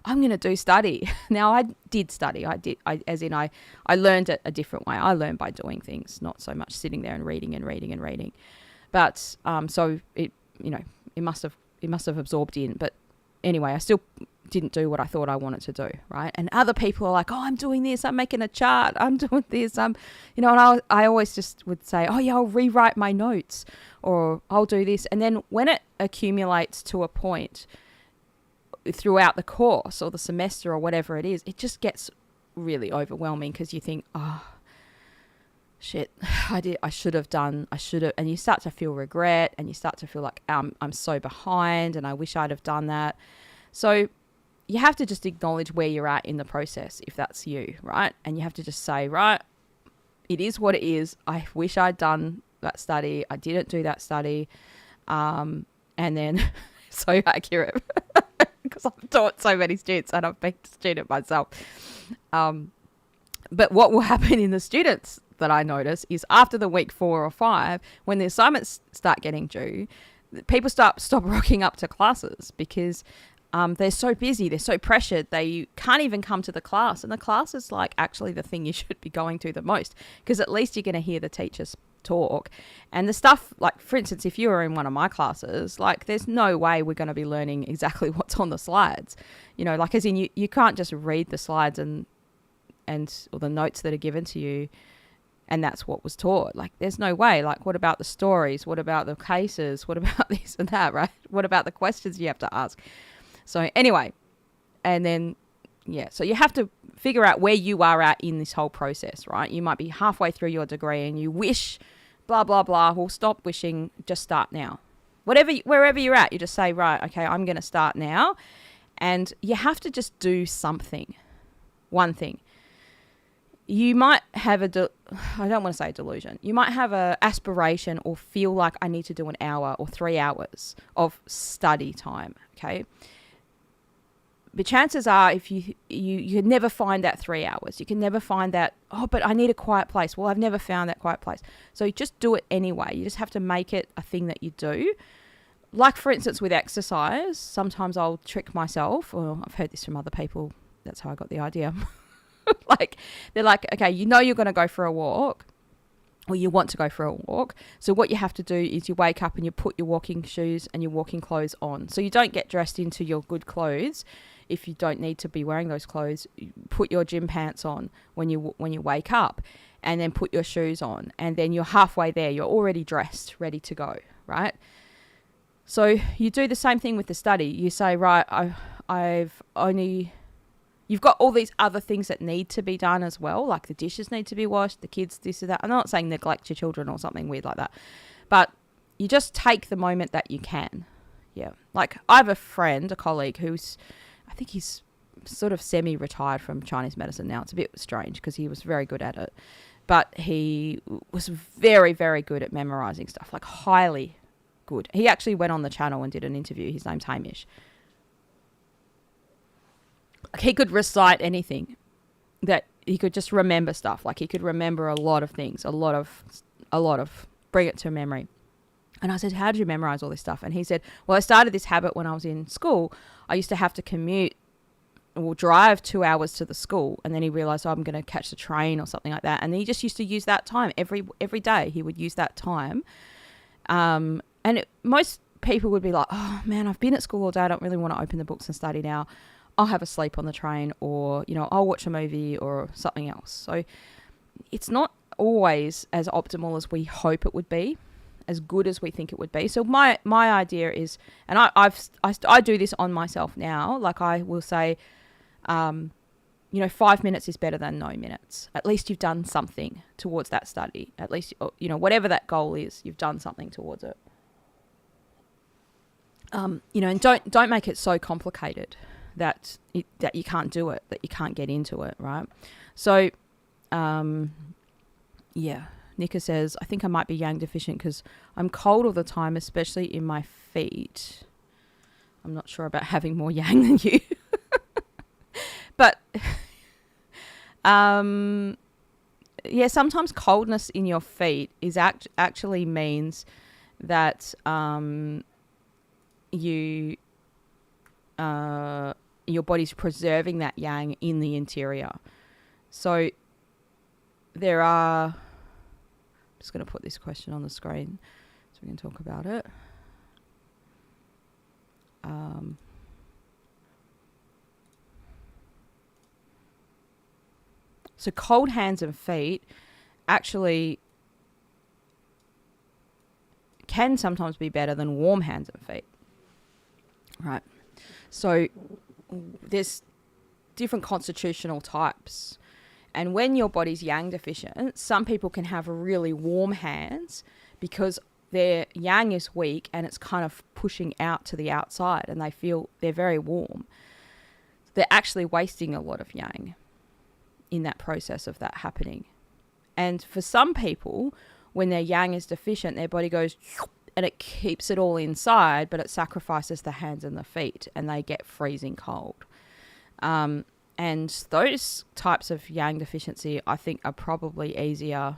I'm going to do study. Now, I did study. I learned it a different way. I learned by doing things, not so much sitting there and reading and reading and reading. But so it must have absorbed in. But anyway, I still didn't do what I thought I wanted to do, right? And other people are like, oh, I'm doing this, I'm making a chart, I'm doing this, and I always just would say, oh yeah, I'll rewrite my notes, or I'll do this. And then when it accumulates to a point throughout the course or the semester or whatever it is, it just gets really overwhelming, because you think, oh, shit, I should have, and you start to feel regret, and you start to feel like I'm so behind and I wish I'd have done that. So you have to just acknowledge where you're at in the process, if that's you, right? And you have to just say, right, it is what it is. I wish I'd done that study. I didn't do that study. And then so accurate because I've taught so many students and I've been a student myself. But what will happen in the students that I notice is after the week 4 or 5, when the assignments start getting due, people stop rocking up to classes because they're so busy, they're so pressured, they can't even come to the class. And the class is like actually the thing you should be going to the most, because at least you're going to hear the teachers talk. And the stuff, like for instance, if you were in one of my classes, like there's no way we're going to be learning exactly what's on the slides, you know, like as in you can't just read the slides and or the notes that are given to you and that's what was taught. Like there's no way. Like what about the stories? What about the cases? What about this and that, right? What about the questions you have to ask? So anyway, and then, yeah, so you have to figure out where you are at in this whole process, right? You might be halfway through your degree and you wish, blah, blah, blah. Well, stop wishing, just start now. Wherever you're at, you just say, right, okay, I'm going to start now. And you have to just do something, one thing. You might have I don't want to say delusion. You might have a aspiration or feel like I need to do an hour or 3 hours of study time, okay? But chances are if you can never find that 3 hours. You can never find that, oh, but I need a quiet place. Well, I've never found that quiet place. So you just do it anyway. You just have to make it a thing that you do. Like, for instance, with exercise, sometimes I'll trick myself, or I've heard this from other people. That's how I got the idea. Like, they're like, okay, you know you're going to go for a walk, or you want to go for a walk. So what you have to do is you wake up and you put your walking shoes and your walking clothes on. So you don't get dressed into your good clothes if you don't need to be wearing those clothes. You put your gym pants on when you wake up, and then put your shoes on, and then you're halfway there. You're already dressed, ready to go, right? So you do the same thing with the study. You say, right, you've got all these other things that need to be done as well, like the dishes need to be washed, the kids, this or that. I'm not saying neglect your children or something weird like that, but you just take the moment that you can. Yeah. Like I have a friend, a colleague I think he's sort of semi-retired from Chinese medicine now. It's a bit strange because he was very good at it, but he was very, very good at memorizing stuff, like highly good. He actually went on the channel and did an interview. His name's Hamish. He could recite anything, that he could just remember stuff. Like he could remember a lot of things, a lot of bring it to memory. And I said, how did you memorize all this stuff? And he said, well, I started this habit when I was in school. I used to have to commute or drive 2 hours to the school. And then he realized, oh, I'm going to catch the train or something like that. And he just used to use that time every day. He would use that time. Most people would be like, oh man, I've been at school all day. I don't really want to open the books and study now. I'll have a sleep on the train, or, you know, I'll watch a movie or something else. So it's not always as optimal as we hope it would be, as good as we think it would be. So my idea is, and I do this on myself now, like I will say, 5 minutes is better than no minutes. At least you've done something towards that study. At least, whatever that goal is, you've done something towards it. And don't make it so complicated that you can't do it, that you can't get into it, right? So, Nika says, I think I might be yang deficient because I'm cold all the time, especially in my feet. I'm not sure about having more yang than you. But, sometimes coldness in your feet is actually means that your body's preserving that yang in the interior. So there are, I'm just going to put this question on the screen so we can talk about it. So cold hands and feet actually can sometimes be better than warm hands and feet. Right. So there's different constitutional types, And when your body's yang deficient, some people can have really warm hands because their yang is weak and it's kind of pushing out to the outside and they feel they're very warm. They're actually wasting a lot of yang in that process of that happening. And for some people, when their yang is deficient, their body goes and it keeps it all inside, but it sacrifices the hands and the feet and they get freezing cold. And those types of yang deficiency, I think, are probably easier.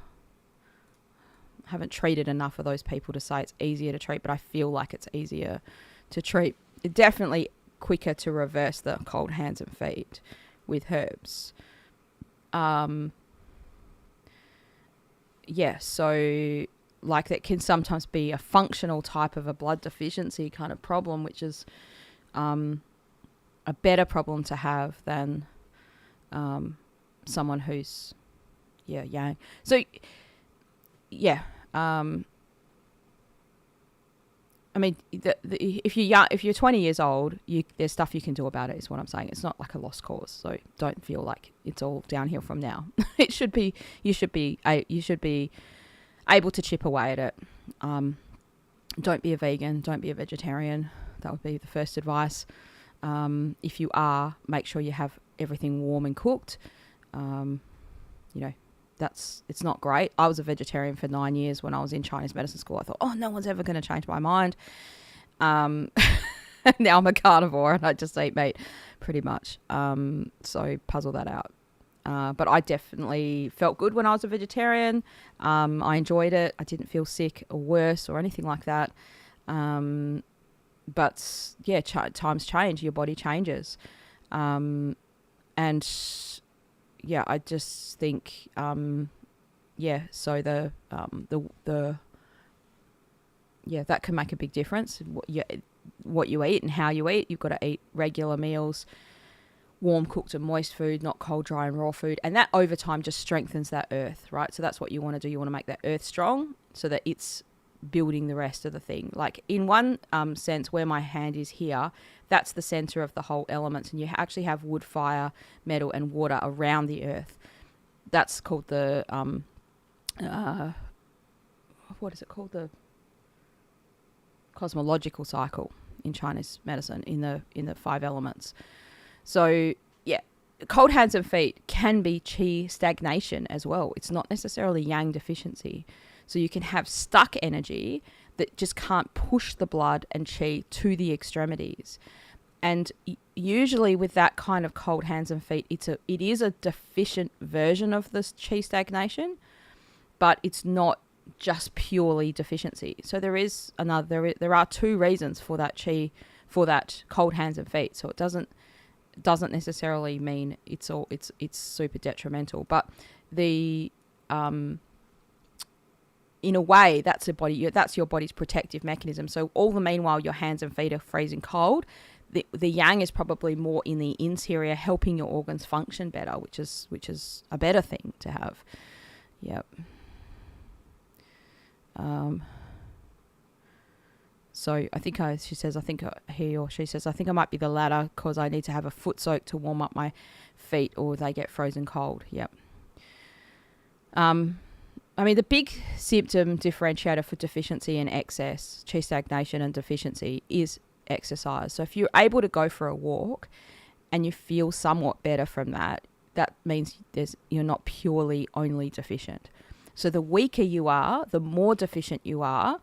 I haven't treated enough of those people to say it's easier to treat, but I feel like it's easier to treat. It's definitely quicker to reverse the cold hands and feet with herbs. So like that can sometimes be a functional type of a blood deficiency kind of problem, which is a better problem to have than someone who's yang. So I mean, if you're 20 years old, there's stuff you can do about it. Is what I'm saying. It's not like a lost cause. So don't feel like it's all downhill from now. You should be able to chip away at it. Don't be a vegan. Don't be a vegetarian. That would be the first advice. If you are, make sure you have everything warm and cooked. It's not great. I was a vegetarian for 9 years when I was in Chinese medicine school. I thought, no one's ever going to change my mind. Now I'm a carnivore and I just eat meat pretty much. So puzzle that out. But I definitely felt good when I was a vegetarian. I enjoyed it. I didn't feel sick or worse or anything like that. But times change. Your body changes. I just think, so that can make a big difference. What you eat and how you eat. You've got to eat regular meals, warm, cooked and moist food, not cold, dry and raw food. And that over time just strengthens that earth, right? So that's what you want to do. You want to make that earth strong so that it's building the rest of the thing. Like in one sense, where my hand is here, that's the center of the whole elements, and you actually have wood, fire, metal and water around the earth. That's called the what is it called, the cosmological cycle in Chinese medicine, in the 5 elements. So cold hands and feet can be qi stagnation as well. It's not necessarily yang deficiency. So you can have stuck energy that just can't push the blood and qi to the extremities. And usually with that kind of cold hands and feet, it is a deficient version of this qi stagnation, but it's not just purely deficiency. So there are 2 reasons for that qi, for that cold hands and feet. So it doesn't necessarily mean it's super detrimental, but in a way, that's your body's protective mechanism. So all the meanwhile, your hands and feet are freezing cold. The yang is probably more in the interior, helping your organs function better, which is a better thing to have. Yep. So I think she says I might be the latter because I need to have a foot soak to warm up my feet, or they get frozen cold. Yep. I mean, the big symptom differentiator for deficiency and excess, qi stagnation and deficiency, is exercise. So if you're able to go for a walk and you feel somewhat better from that, that means you're not purely only deficient. So the weaker you are, the more deficient you are,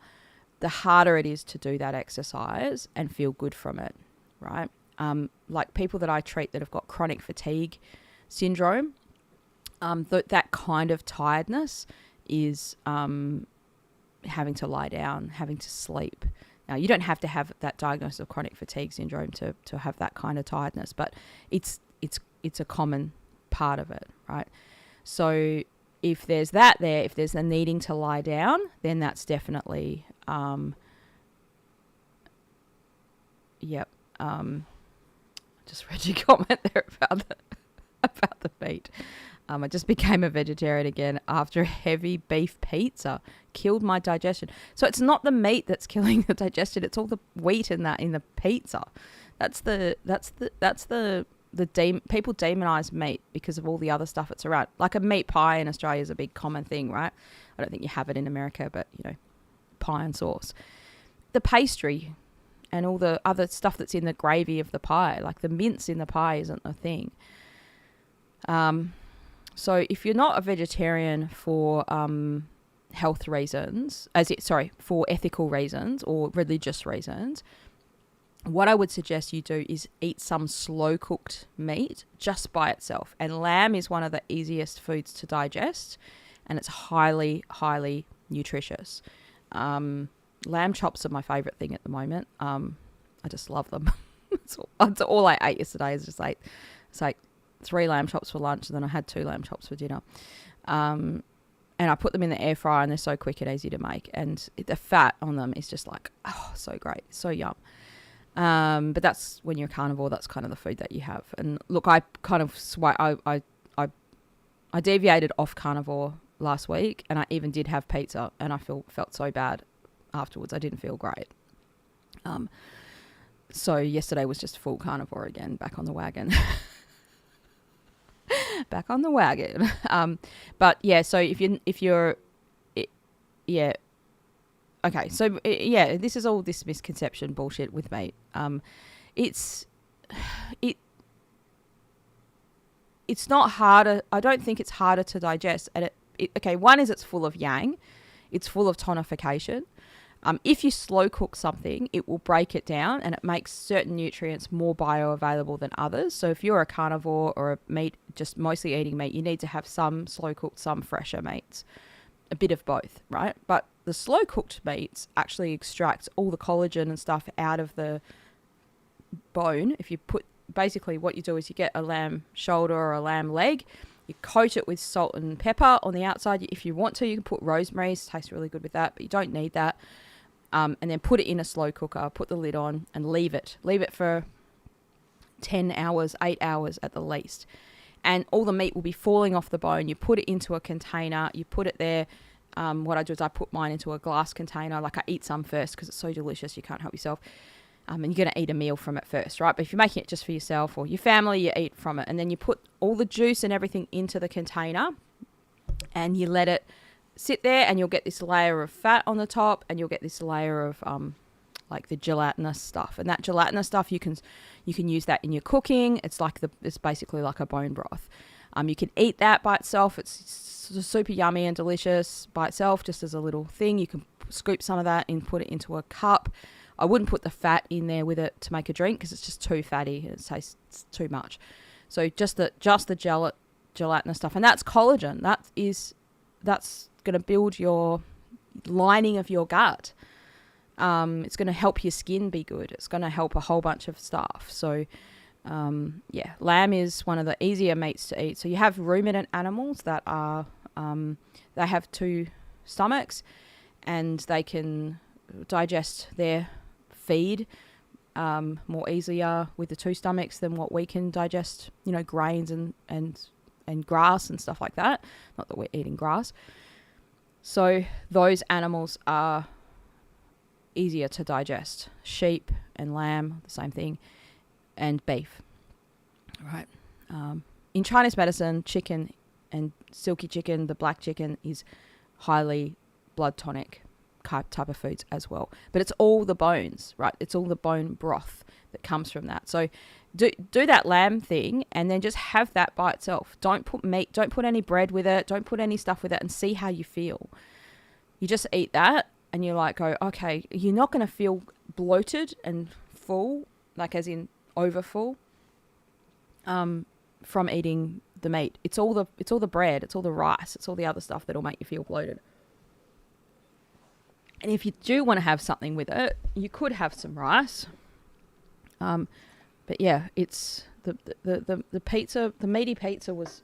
the harder it is to do that exercise and feel good from it, right? Like people that I treat that have got chronic fatigue syndrome, that kind of tiredness is having to lie down, having to sleep. Now, you don't have to have that diagnosis of chronic fatigue syndrome to have that kind of tiredness, but it's a common part of it, right? So if there's if there's a needing to lie down, then that's definitely, just read your comment there about the feet. I just became a vegetarian again after a heavy beef pizza. Killed my digestion. So it's not the meat that's killing the digestion. It's all the wheat in the pizza. That's the people demonize meat because of all the other stuff that's around. Like a meat pie in Australia is a big common thing, right? I don't think you have it in America, but pie and sauce. The pastry and all the other stuff that's in the gravy of the pie, like the mince in the pie isn't a thing. So if you're not a vegetarian for health reasons, for ethical reasons or religious reasons, what I would suggest you do is eat some slow cooked meat just by itself. And lamb is one of the easiest foods to digest, and it's highly, highly nutritious. Lamb chops are my favourite thing at the moment. I just love them. It's all I ate yesterday. Is just like, it's like 3 lamb chops for lunch, and then I had 2 lamb chops for dinner. And I put them in the air fryer, and they're so quick and easy to make. And the fat on them is just like, oh, so great, so yum. But that's when you're a carnivore. That's kind of the food that you have. And look, I kind of I deviated off carnivore last week, and I even did have pizza, and I felt so bad afterwards. I didn't feel great. So yesterday was just full carnivore again, back on the wagon. Back on the wagon. But yeah, so okay, so yeah, this is all this misconception bullshit with meat. It's not harder. I don't think it's harder to digest. And one is it's full of yang, it's full of tonification. If you slow cook something, it will break it down, and it makes certain nutrients more bioavailable than others. So if you're a carnivore or a meat, just mostly eating meat, you need to have some slow cooked, some fresher meats, a bit of both, right? But the slow cooked meats actually extract all the collagen and stuff out of the bone. Basically what you do is you get a lamb shoulder or a lamb leg, you coat it with salt and pepper on the outside. If you want to, you can put rosemary. It tastes really good with that, but you don't need that. And then put it in a slow cooker, put the lid on, and leave it for 10 hours, 8 hours at the least. And all the meat will be falling off the bone. You put it into a container, you put it there. What I do is I put mine into a glass container. Like I eat some first because it's so delicious, you can't help yourself. And you're going to eat a meal from it first, right? But if you're making it just for yourself or your family, you eat from it. And then you put all the juice and everything into the container, and you let it sit there, and you'll get this layer of fat on the top, and you'll get this layer of like the gelatinous stuff. And that gelatinous stuff, you can use that in your cooking. It's basically like a bone broth. You can eat that by itself. It's super yummy and delicious by itself, just as a little thing. You can scoop some of that and put it into a cup. I wouldn't put the fat in there with it to make a drink because it's just too fatty and it tastes too much. So just the gelatinous stuff, and that's collagen. That's going to build your lining of your gut. It's going to help your skin be good. It's going to help a whole bunch of stuff. So lamb is one of the easier meats to eat. So you have ruminant animals that are they have 2 stomachs, and they can digest their feed more easier with the 2 stomachs than what we can digest, grains and grass and stuff like that. Not that we're eating grass. So those animals are easier to digest. Sheep and lamb, the same thing, and beef. Right. In Chinese medicine, chicken and silky chicken, the black chicken, is highly blood tonic type of foods as well. But it's all the bones, right? It's all the bone broth that comes from that. So do that lamb thing, and then just have that by itself. Don't put meat, don't put any bread with it, don't put any stuff with it, and see how you feel. You just eat that, and you're like, okay, you're not going to feel bloated and full, like as in over full, from eating the meat. It's all the bread, it's all the rice, it's all the other stuff that'll make you feel bloated. And if you do want to have something with it, you could have some rice. But yeah, it's the pizza, the meaty pizza was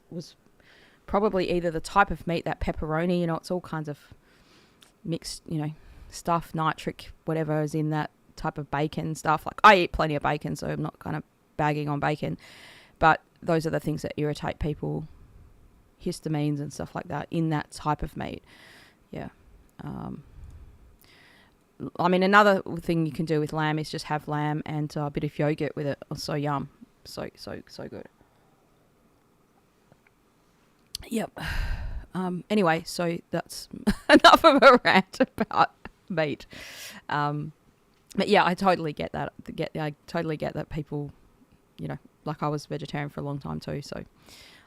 probably either the type of meat, that pepperoni, it's all kinds of mixed, stuff, nitric, whatever is in that type of bacon stuff. Like I eat plenty of bacon, so I'm not kind of bagging on bacon. But those are the things that irritate people, histamines and stuff like that in that type of meat. Yeah. Another thing you can do with lamb is just have lamb and a bit of yogurt with it. It's so yum. so good. Yep. Anyway, so that's enough of a rant about meat. But yeah, I totally get that. I totally get that people, like I was vegetarian for a long time too, so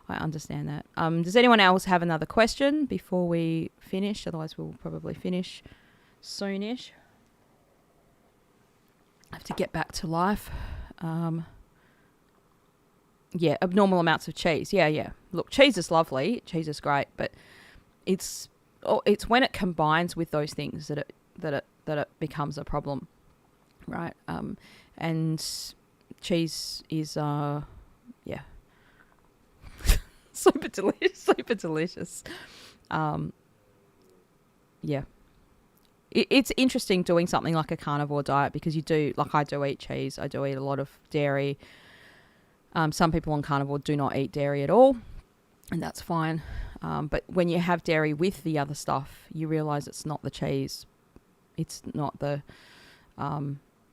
I understand that. Does anyone else have another question before we finish? Otherwise, we'll probably finish soonish. I have to get back to life. Yeah, abnormal amounts of cheese. Yeah. Look, cheese is lovely. Cheese is great, but it's when it combines with those things that it becomes a problem, right? And cheese is super delicious. Yeah. It's interesting doing something like a carnivore diet because I do eat cheese. I do eat a lot of dairy. Some people on carnivore do not eat dairy at all, and that's fine. But when you have dairy with the other stuff, you realize it's not the cheese. It's not the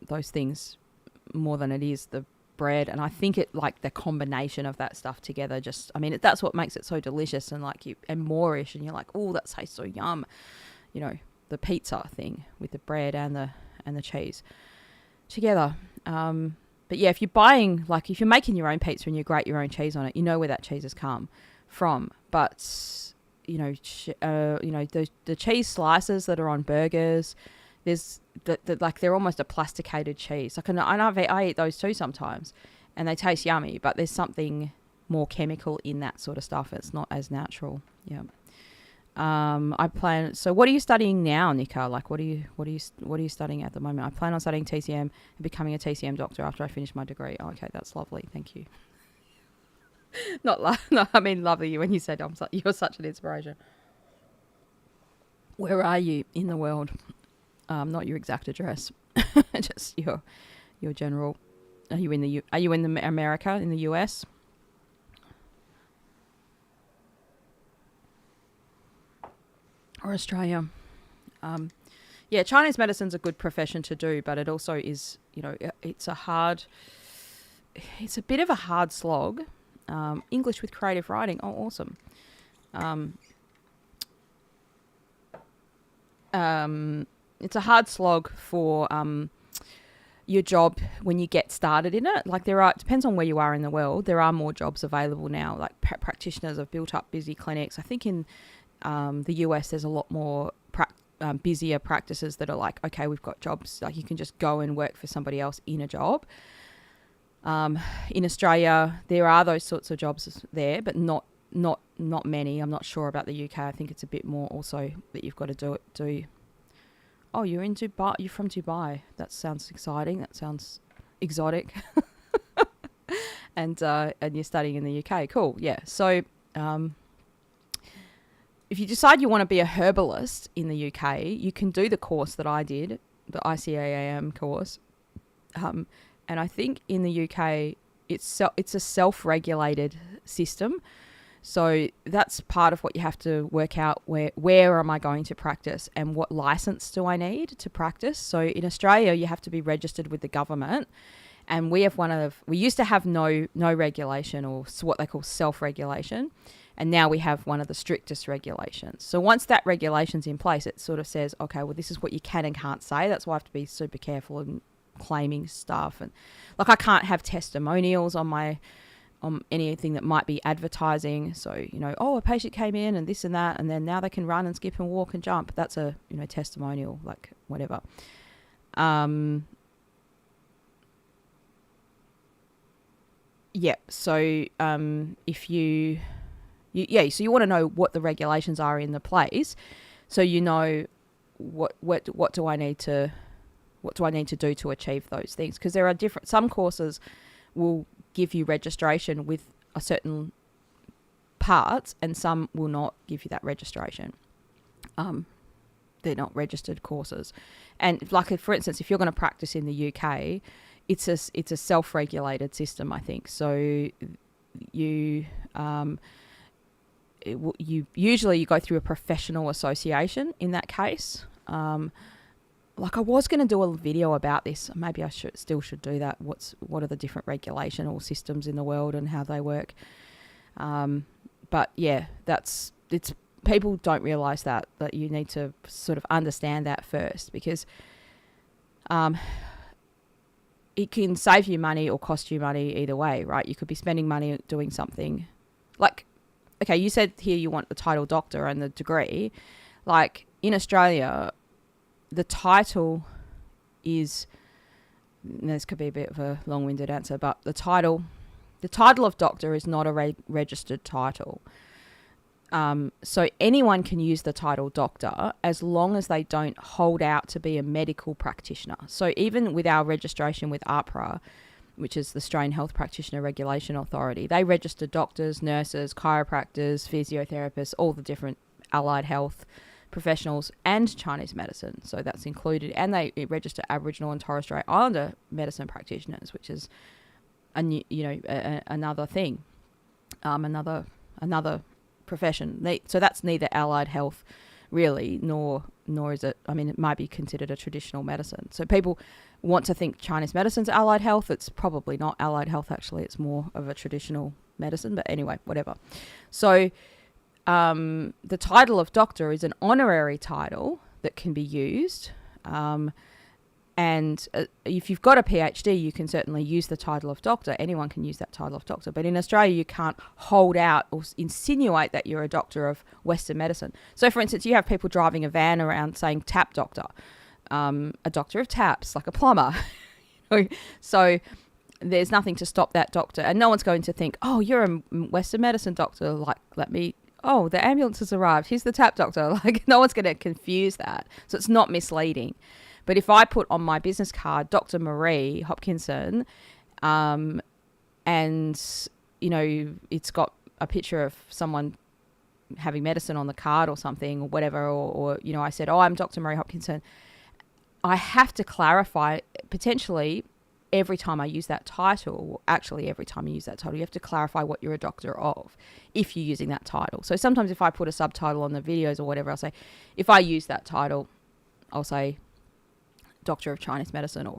those things more than it is the bread. And I think the combination of that stuff together that's what makes it so delicious and and moreish. And you're like, oh, that tastes so yum. The pizza thing with the bread and the cheese together. But yeah, if you're making your own pizza and you grate your own cheese on it, you know where that cheese has come from. But the cheese slices that are on burgers, there's they're almost a plasticated cheese. I eat those too sometimes, and they taste yummy. But there's something more chemical in that sort of stuff. It's not as natural. Yeah. So what are you studying now, Nika? What are you studying at the moment? I plan on studying TCM and becoming a TCM doctor after I finish my degree. Oh, okay, that's lovely. Thank you. Lovely when you said you're such an inspiration. Where are you in the world? Not your exact address, just your general. Are you in America, in the US? Or Australia. Chinese medicine's a good profession to do, but it also is, it's a bit of a hard slog. English with creative writing. Oh, awesome. It's a hard slog for your job when you get started in it. It depends on where you are in the world. There are more jobs available now. Practitioners have built up busy clinics. I think in the US, there's a lot more busier practices that are okay, we've got jobs. You can just go and work for somebody else in a job. In Australia, there are those sorts of jobs there, but not many. I'm not sure about the UK. I think it's a bit more also that you've got to do. Oh, you're in Dubai. You're from Dubai. That sounds exciting. That sounds exotic. and you're studying in the UK. Cool. Yeah. So, if you decide you want to be a herbalist in the UK, you can do the course that I did, the ICAAM course. And I think in the UK, it's a self-regulated system. So that's part of what you have to work out, where am I going to practice and what license do I need to practice. So in Australia, you have to be registered with the government. And we used to have no regulation, or what they call self-regulation. And now we have one of the strictest regulations. So once that regulation's in place, it sort of says, okay, well, this is what you can and can't say. That's why I have to be super careful in claiming stuff. And I can't have testimonials on anything that might be advertising. So, a patient came in and this and that, and then now they can run and skip and walk and jump. That's a, testimonial, whatever. Yeah. So, if you want to know what the regulations are in the place, so what do I need to do to achieve those things? Because there are some courses will give you registration with a certain parts, and some will not give you that registration. They're not registered courses, and for instance, if you're going to practice in the UK, it's a self-regulated system, I think. So you usually go through a professional association in that case. like I was going to do a video about this. Maybe I should do that. What are the different regulation or systems in the world and how they work? But yeah, it's people don't realize that you need to sort of understand that first, because it can save you money or cost you money either way, right? You could be spending money doing something like, okay, you said here you want the title doctor and the degree. Like in Australia, the title is, this could be a bit of a long-winded answer, but the title of doctor is not a registered title. So anyone can use the title doctor as long as they don't hold out to be a medical practitioner. So even with our registration with AHPRA, which is the Australian Health Practitioner Regulation Authority, they register doctors, nurses, chiropractors, physiotherapists, all the different allied health professionals, and Chinese medicine. So that's included. And they register Aboriginal and Torres Strait Islander medicine practitioners, which is another thing, another profession. So that's neither allied health really, nor is it, I mean, it might be considered a traditional medicine. So people want to think Chinese medicine's allied health. It's probably not allied health, actually. It's more of a traditional medicine. But anyway, whatever. So the title of doctor is an honorary title that can be used. And if you've got a PhD, you can certainly use the title of doctor. Anyone can use that title of doctor. But in Australia, you can't hold out or insinuate that you're a doctor of Western medicine. So, for instance, you have people driving a van around saying tap doctor, a doctor of taps, like a plumber. So there's nothing to stop that doctor. And no one's going to think, oh, you're a Western medicine doctor. Like, oh, the ambulance has arrived. Here's the tap doctor. Like, no one's going to confuse that. So it's not misleading. But if I put on my business card, Dr. Marie Hopkinson, and, it's got a picture of someone having medicine on the card or something or whatever, or I said, oh, I'm Dr. Marie Hopkinson, I have to clarify potentially every time I use that title, actually every time you use that title, you have to clarify what you're a doctor of if you're using that title. So sometimes if I put a subtitle on the videos or whatever, I'll say, if I use that title, I'll say, Doctor of Chinese Medicine or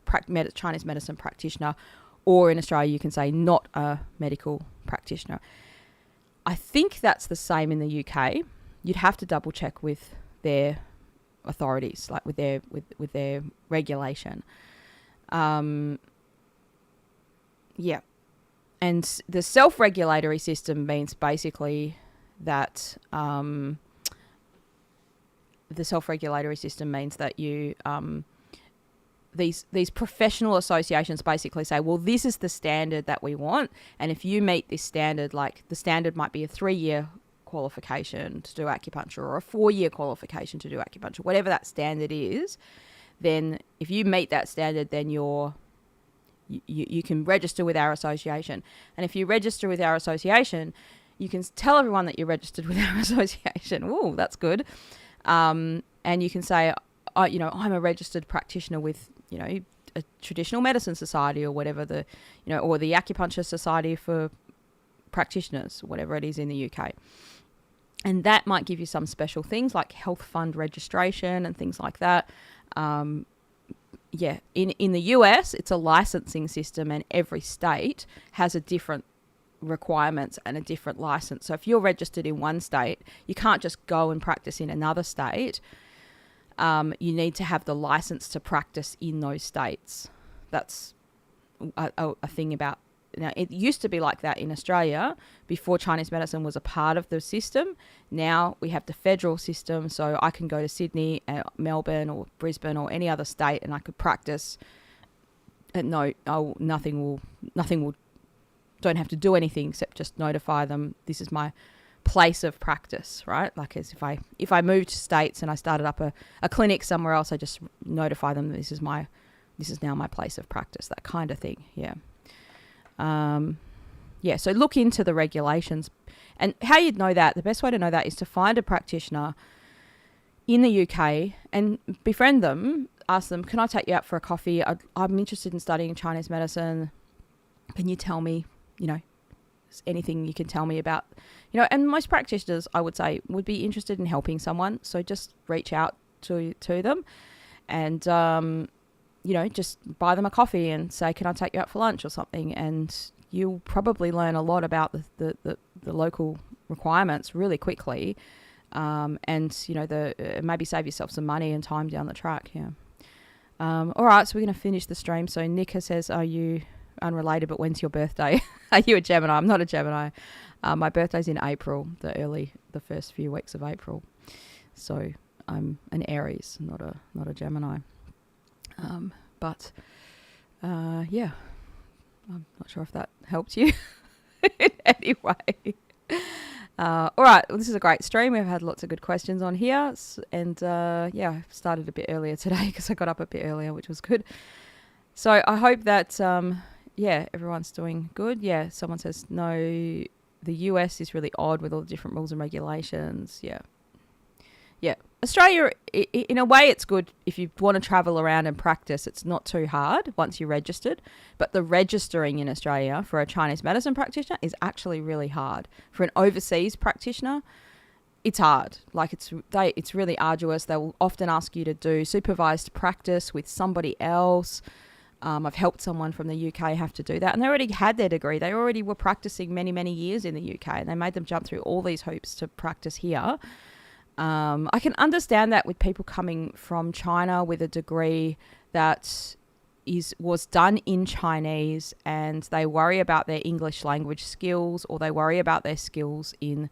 Chinese Medicine Practitioner, or in Australia you can say not a medical practitioner. I think that's the same in the UK. You'd have to double check with their authorities, like with their regulation. Yeah. And the self-regulatory system means basically that the self-regulatory system means that you these professional associations basically say, well, this is the standard that we want, and if you meet this standard, like the standard might be a 3-year qualification to do acupuncture or a 4-year qualification to do acupuncture, whatever that standard is, then if you meet that standard, then you can register with our association. And if you register with our association, you can tell everyone that you're registered with our association. Oh, that's good. And you can say, I'm a registered practitioner with, a traditional medicine society or whatever or the acupuncture society for practitioners, whatever it is in the UK. And that might give you some special things like health fund registration and things like that. In the US, it's a licensing system, and every state has a different requirements and a different license. So if you're registered in one state, you can't just go and practice in another state. You need to have the license to practice in those states. That's a thing about. Now, it used to be like that in Australia before Chinese medicine was a part of the system. Now we have the federal system, so I can go to Sydney, Melbourne or Brisbane or any other state and I could practice. And nothing will, don't have to do anything except just notify them this is my place of practice, right? Like as if I moved to states and I started up a clinic somewhere else, I just notify them this is now my place of practice, that kind of thing. Yeah. So look into the regulations, and how you'd know that, the best way to know that is to find a practitioner in the UK and befriend them, ask them, can I take you out for a coffee? I'm interested in studying Chinese medicine. Can you tell me, anything you can tell me about, and most practitioners, I would say, would be interested in helping someone. So just reach out to them and just buy them a coffee and say, can I take you out for lunch or something? And you'll probably learn a lot about the local requirements really quickly. Maybe save yourself some money and time down the track. Yeah. All right, so we're going to finish the stream. So Nika says, are you unrelated, but when's your birthday? Are you a Gemini? I'm not a Gemini. My birthday's in April, the first few weeks of April. So I'm an Aries, not a Gemini. Yeah, I'm not sure if that helped you in any way. All right, well, this is a great stream. We've had lots of good questions on here. And I started a bit earlier today because I got up a bit earlier, which was good. So I hope that, everyone's doing good. Yeah, someone says, no, the US is really odd with all the different rules and regulations. Yeah. Yeah. Australia, in a way, it's good if you want to travel around and practice. It's not too hard once you're registered. But the registering in Australia for a Chinese medicine practitioner is actually really hard. For an overseas practitioner, it's hard. Like it's really arduous. They will often ask you to do supervised practice with somebody else. I've helped someone from the UK have to do that. And they already had their degree. They already were practicing many, many years in the UK. And they made them jump through all these hoops to practice here. I can understand that with people coming from China with a degree that was done in Chinese, and they worry about their English language skills, or they worry about their skills in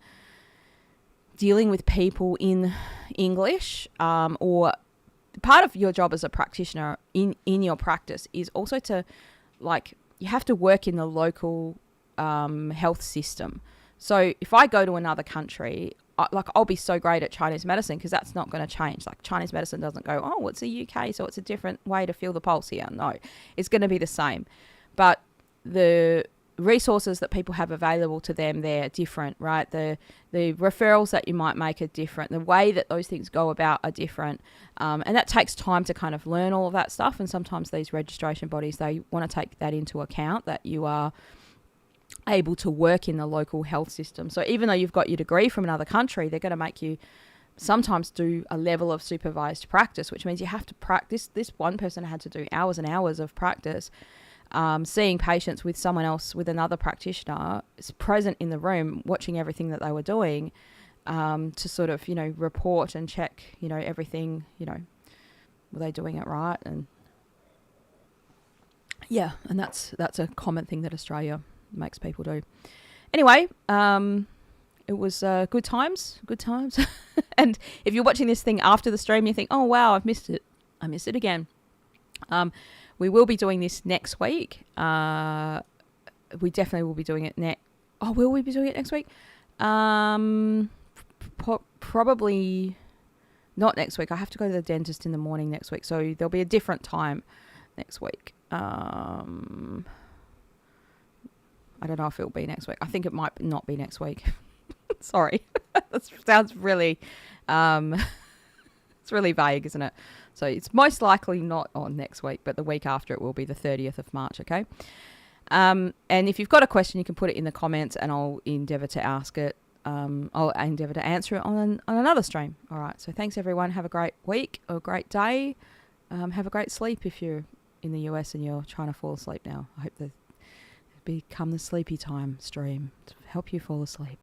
dealing with people in English, or part of your job as a practitioner in your practice is also to, you have to work in the local health system. So if I go to another country, I'll be so great at Chinese medicine because that's not going to change. Like Chinese medicine doesn't go, oh, it's the UK, so it's a different way to feel the pulse here. No, it's going to be the same. But the resources that people have available to them, they're different, right? The referrals that you might make are different. The way that those things go about are different. And that takes time to kind of learn all of that stuff. And sometimes these registration bodies, they want to take that into account, that you are able to work in the local health system. So even though you've got your degree from another country, they're going to make you sometimes do a level of supervised practice, which means you have to practice. This one person had to do hours and hours of practice, seeing patients with someone else, with another practitioner present in the room, watching everything that they were doing, to sort of, report and check, everything, were they doing it right? And yeah, and that's a common thing that Australia makes people do. Anyway, it was good times. And if you're watching this thing after the stream, you think, oh wow, I've missed it. I missed it again. We will be doing this next week. We definitely will be doing it next. Oh, will we be doing it next week? Probably not next week. I have to go to the dentist in the morning next week, so there'll be a different time next week. I don't know if it'll be next week. I think it might not be next week. Sorry. That sounds really, it's really vague, isn't it? So it's most likely not on next week, but the week after it will be the 30th of March, okay? And if you've got a question, you can put it in the comments and I'll endeavour to ask it. I'll endeavour to answer it on another stream. All right. So thanks, everyone. Have a great week or a great day. Have a great sleep if you're in the US and you're trying to fall asleep now. I hope that become the sleepy time stream to help you fall asleep.